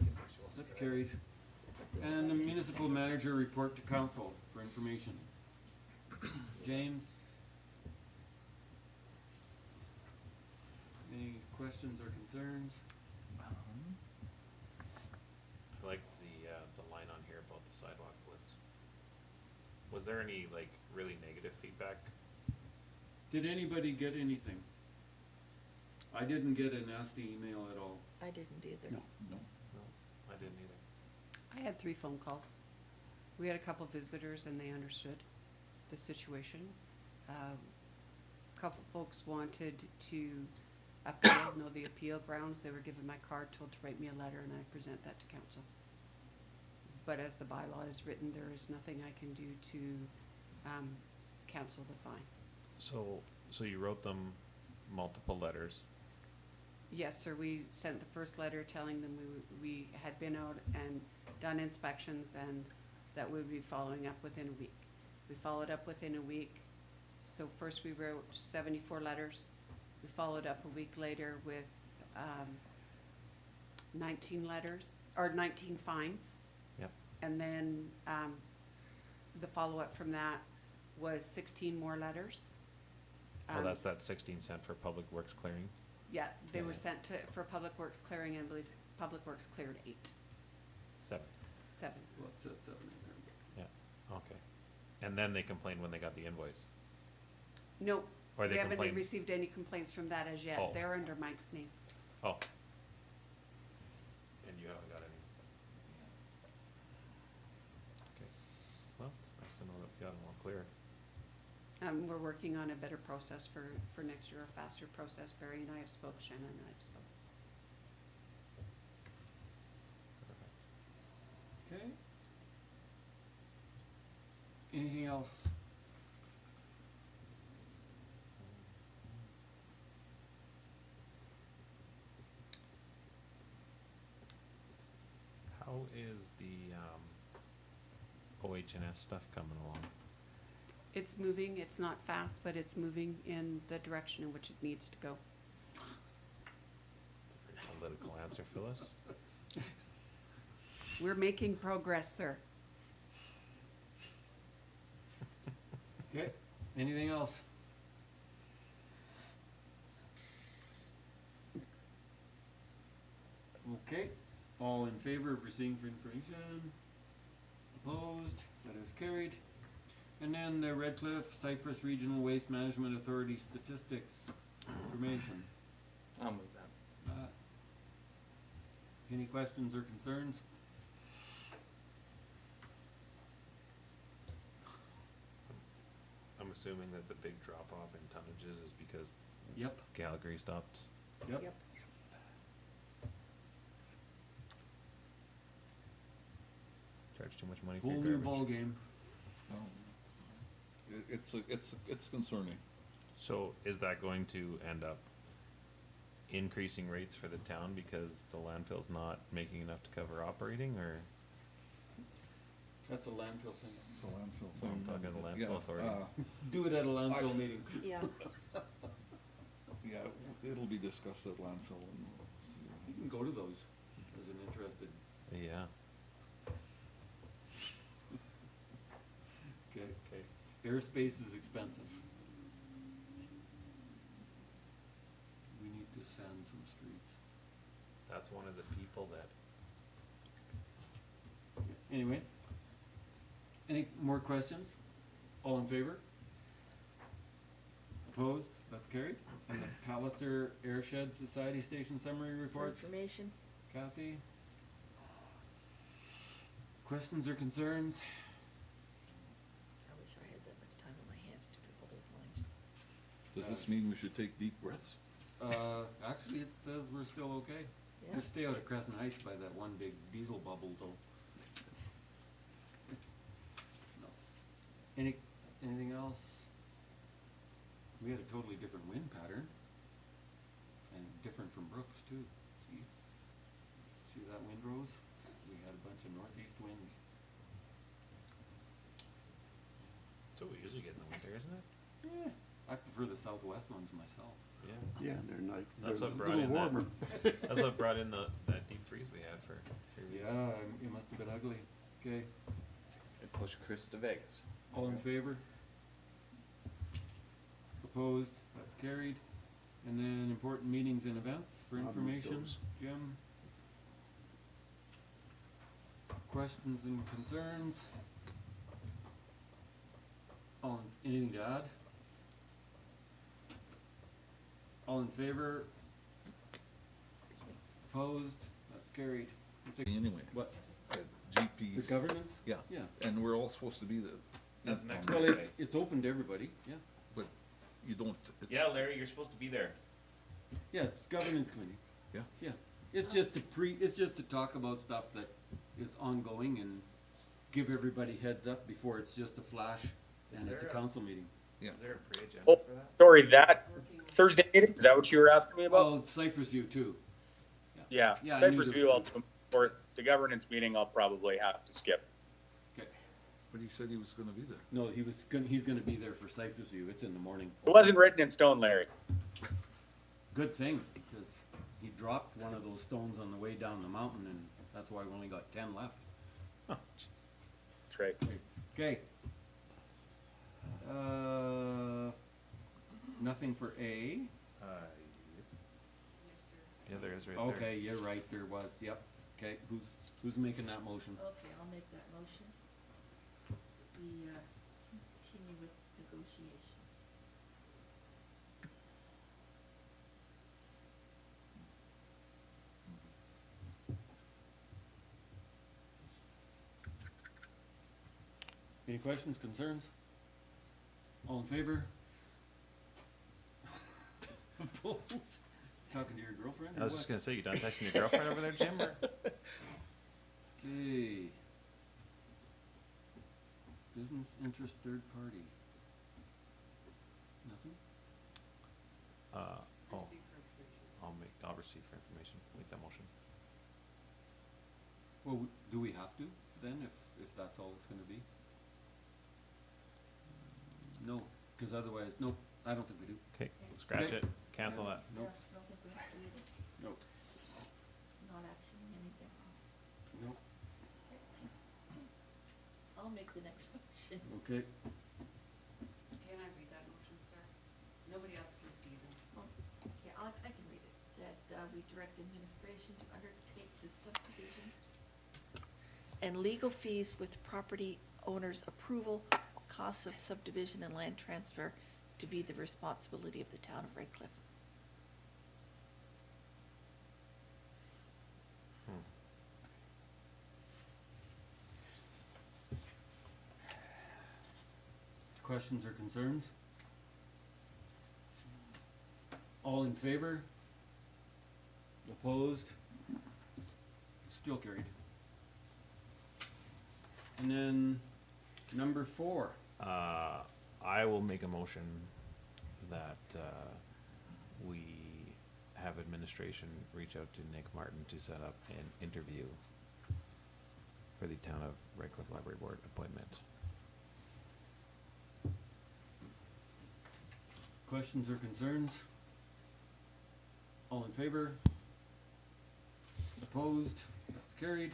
Speaker 1: That's carried. And the municipal manager report to council for information. James? Any questions or concerns?
Speaker 3: I like the line on here about the sidewalk woods. Was there any, like, really negative feedback?
Speaker 1: Did anybody get anything? I didn't get a nasty email at all.
Speaker 11: I didn't either.
Speaker 12: No.
Speaker 3: No, I didn't either.
Speaker 2: I had 3 phone calls. We had a couple visitors and they understood the situation. Couple folks wanted to appeal, know the appeal grounds. They were given my card, told to write me a letter, and I present that to council. But as the bylaw is written, there is nothing I can do to cancel the fine.
Speaker 3: So you wrote them multiple letters.
Speaker 2: Yes, sir, we sent the first letter telling them we had been out and done inspections and that we would be following up within a week. We followed up within a week. So first we wrote 74 letters. We followed up a week later with 19 letters, or 19 fines.
Speaker 3: Yep.
Speaker 2: And then the follow-up from that was 16 more letters.
Speaker 3: Oh, that's that 16 cent for public works clearing?
Speaker 2: Yeah, they were
Speaker 3: Yeah.
Speaker 2: sent for Public Works clearing, and I believe Public Works cleared 8,
Speaker 3: 7.
Speaker 2: 7.
Speaker 1: Well, it says 7 in there.
Speaker 3: Yeah, okay. And then they complained when they got the invoice.
Speaker 2: No,
Speaker 3: Or
Speaker 2: We
Speaker 3: they
Speaker 2: haven't
Speaker 3: complained?
Speaker 2: received any complaints from that as yet.
Speaker 3: Oh.
Speaker 2: They're under Mike's name.
Speaker 3: Oh. And you haven't got any? Okay. Well, it's nice to know that we got them all clear.
Speaker 2: We're working on a better process for next year, a faster process. Barry and I have spoke, Shannon and I have spoke.
Speaker 1: Okay. Anything else?
Speaker 3: How is the, OH&S stuff coming along?
Speaker 2: It's moving, it's not fast, but it's moving in the direction in which it needs to go.
Speaker 3: It's a pretty political answer, Phyllis.
Speaker 2: We're making progress, sir.
Speaker 1: Okay, anything else? Okay, all in favor of receiving for information? Opposed? That is carried. And then the Redcliff Cypress Regional Waste Management Authority statistics information.
Speaker 10: I'll move that.
Speaker 1: Any questions or concerns?
Speaker 3: I'm assuming that the big drop off in tonnages is because
Speaker 1: Yep,
Speaker 3: Calgary stopped.
Speaker 1: yep.
Speaker 3: Charge too much money for
Speaker 1: Whole
Speaker 3: your
Speaker 1: new
Speaker 3: garbage.
Speaker 1: ballgame.
Speaker 12: It's concerning.
Speaker 3: So is that going to end up increasing rates for the town because the landfill's not making enough to cover operating, or?
Speaker 1: That's a landfill thing.
Speaker 12: It's a landfill
Speaker 3: I'm
Speaker 12: thing.
Speaker 3: talking the landfill
Speaker 12: Yeah,
Speaker 3: authority.
Speaker 1: Do it at a landfill meeting.
Speaker 2: Yeah.
Speaker 12: Yeah, it'll be discussed at landfill and we'll see.
Speaker 1: You can go to those as an interested.
Speaker 3: Yeah.
Speaker 1: Okay. Airspace is expensive. We need to sand some streets.
Speaker 3: That's one of the people that,
Speaker 1: Anyway, any more questions? All in favor? Opposed? That's carried. And the Palliser Airshed Society Station Summary
Speaker 11: For
Speaker 1: Reports,
Speaker 11: information.
Speaker 1: Kathy? Questions or concerns?
Speaker 11: I wish I had that much time on my hands to do all those lines.
Speaker 12: Does this mean we should take deep breaths?
Speaker 1: Actually, it says we're still okay.
Speaker 11: Yeah.
Speaker 1: Just stay out of Crescent Heights by that one big diesel bubble though. No. Anything else? We had a totally different wind pattern. And different from Brooks too. See that wind rose? We had a bunch of northeast winds.
Speaker 3: so we usually get in the winter, isn't it?
Speaker 1: Yeah. I prefer the southwest ones myself.
Speaker 3: Yeah.
Speaker 13: Yeah, they're nice.
Speaker 3: That's
Speaker 13: They're
Speaker 3: what
Speaker 13: a
Speaker 3: brought
Speaker 13: little
Speaker 3: in that.
Speaker 13: warmer.
Speaker 3: That's what brought in that deep freeze we had for 3 weeks.
Speaker 1: Yeah, it must have been ugly. Okay,
Speaker 10: It pushed Chris to Vegas.
Speaker 1: all in favor? Opposed? That's carried. And then important meetings and events for
Speaker 13: I'll move
Speaker 1: information,
Speaker 13: those.
Speaker 1: Jim? Questions and concerns? Anything to add? All in favor? Opposed? That's carried. We'll take-
Speaker 12: Anyway,
Speaker 1: What,
Speaker 12: at
Speaker 1: the
Speaker 12: GP's.
Speaker 1: governance?
Speaker 12: Yeah.
Speaker 1: Yeah.
Speaker 12: And we're all supposed to be the.
Speaker 3: That's next
Speaker 1: Well,
Speaker 3: Monday.
Speaker 1: it's open to everybody, yeah.
Speaker 12: But you don't. it's-
Speaker 8: Yeah, Larry, you're supposed to be there.
Speaker 1: Yeah, it's governance committee.
Speaker 12: Yeah.
Speaker 1: Yeah, it's just to talk about stuff that is ongoing and give everybody heads up before it's just a flash and it's a
Speaker 8: there a-
Speaker 1: council meeting.
Speaker 12: Yeah.
Speaker 8: Is there a pre-agenda
Speaker 5: Oh,
Speaker 8: for that?
Speaker 5: sorry, that
Speaker 2: Working on-
Speaker 5: Thursday meeting, is that what you were asking me about?
Speaker 1: Well, Cypress View too.
Speaker 5: Yeah,
Speaker 1: Yeah, I knew
Speaker 5: Cypress
Speaker 1: there
Speaker 5: View,
Speaker 1: was
Speaker 5: I'll, for the governance meeting, I'll probably have to skip.
Speaker 1: Okay.
Speaker 12: But he said he was gonna be there.
Speaker 1: No, he's gonna be there for Cypress View. It's in the morning.
Speaker 5: It wasn't written in stone, Larry.
Speaker 1: Good thing, because he dropped one of those stones on the way down the mountain and that's why we only got 10 left.
Speaker 5: That's right.
Speaker 1: Okay. Nothing for A.
Speaker 3: Yeah, there is right there.
Speaker 1: Okay, you're right, there was, yep. Okay, who's making that motion?
Speaker 11: Okay, I'll make that motion. We, continue with negotiations.
Speaker 1: Any questions, concerns? All in favor? Opposed? Talking to your girlfriend
Speaker 3: I
Speaker 1: or
Speaker 3: was just
Speaker 1: what?
Speaker 3: gonna say, you done texting your girlfriend over there, Jim, or?
Speaker 1: Okay. Business interest third party. Nothing?
Speaker 3: Oh, I'll receive for information, make that motion.
Speaker 1: Well, do we have to then, if that's all it's gonna be? No, cause otherwise, nope, I don't think we do.
Speaker 3: Okay, scratch
Speaker 1: Okay.
Speaker 3: it, cancel that.
Speaker 11: Yeah,
Speaker 1: Nope,
Speaker 11: I don't think we have to either.
Speaker 1: nope,
Speaker 11: Not actioning anything.
Speaker 1: nope.
Speaker 11: I'll make the next motion.
Speaker 1: Okay,
Speaker 2: Can I read that motion, sir? Nobody else can see them.
Speaker 11: Okay, I can read it. That, we direct administration to undertake the subdivision and legal fees with property owner's approval, costs of subdivision and land transfer to be the responsibility of the town of Redcliff.
Speaker 1: questions or concerns? All in favor? Opposed? Still carried. And then, number 4.
Speaker 3: I will make a motion that, we have administration reach out to Nick Martin to set up an interview for the Town of Redcliff Library Board appointment.
Speaker 1: Questions or concerns? All in favor? Opposed? That's carried.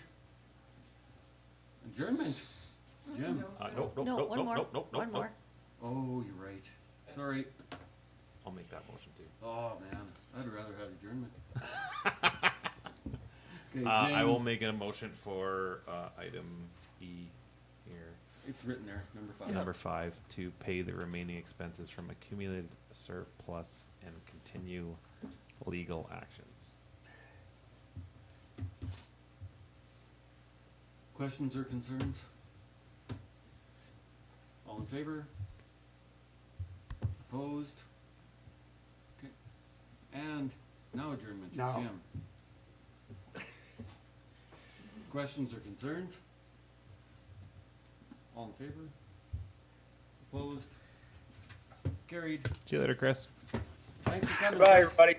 Speaker 1: Adjournment. Jim?
Speaker 3: Nope, nope,
Speaker 11: No,
Speaker 3: nope,
Speaker 11: one
Speaker 3: nope,
Speaker 11: more,
Speaker 3: nope, nope,
Speaker 11: one
Speaker 3: nope,
Speaker 11: more.
Speaker 1: Oh, you're right. Sorry.
Speaker 3: I'll make that motion too.
Speaker 1: Oh, man. I'd rather have adjournment. Okay,
Speaker 3: I will
Speaker 1: James.
Speaker 3: make a motion for, item E here.
Speaker 1: It's written there, number 5.
Speaker 3: Number 5, to pay the remaining expenses from accumulated surplus and continue legal actions.
Speaker 1: Questions or concerns? All in favor? Opposed? Okay. And now adjournment.
Speaker 13: No.
Speaker 1: Jim. Questions or concerns? All in favor? Opposed? Carried.
Speaker 3: See you later, Chris.
Speaker 1: Thanks for coming.
Speaker 5: Bye,
Speaker 1: Chris.
Speaker 5: everybody.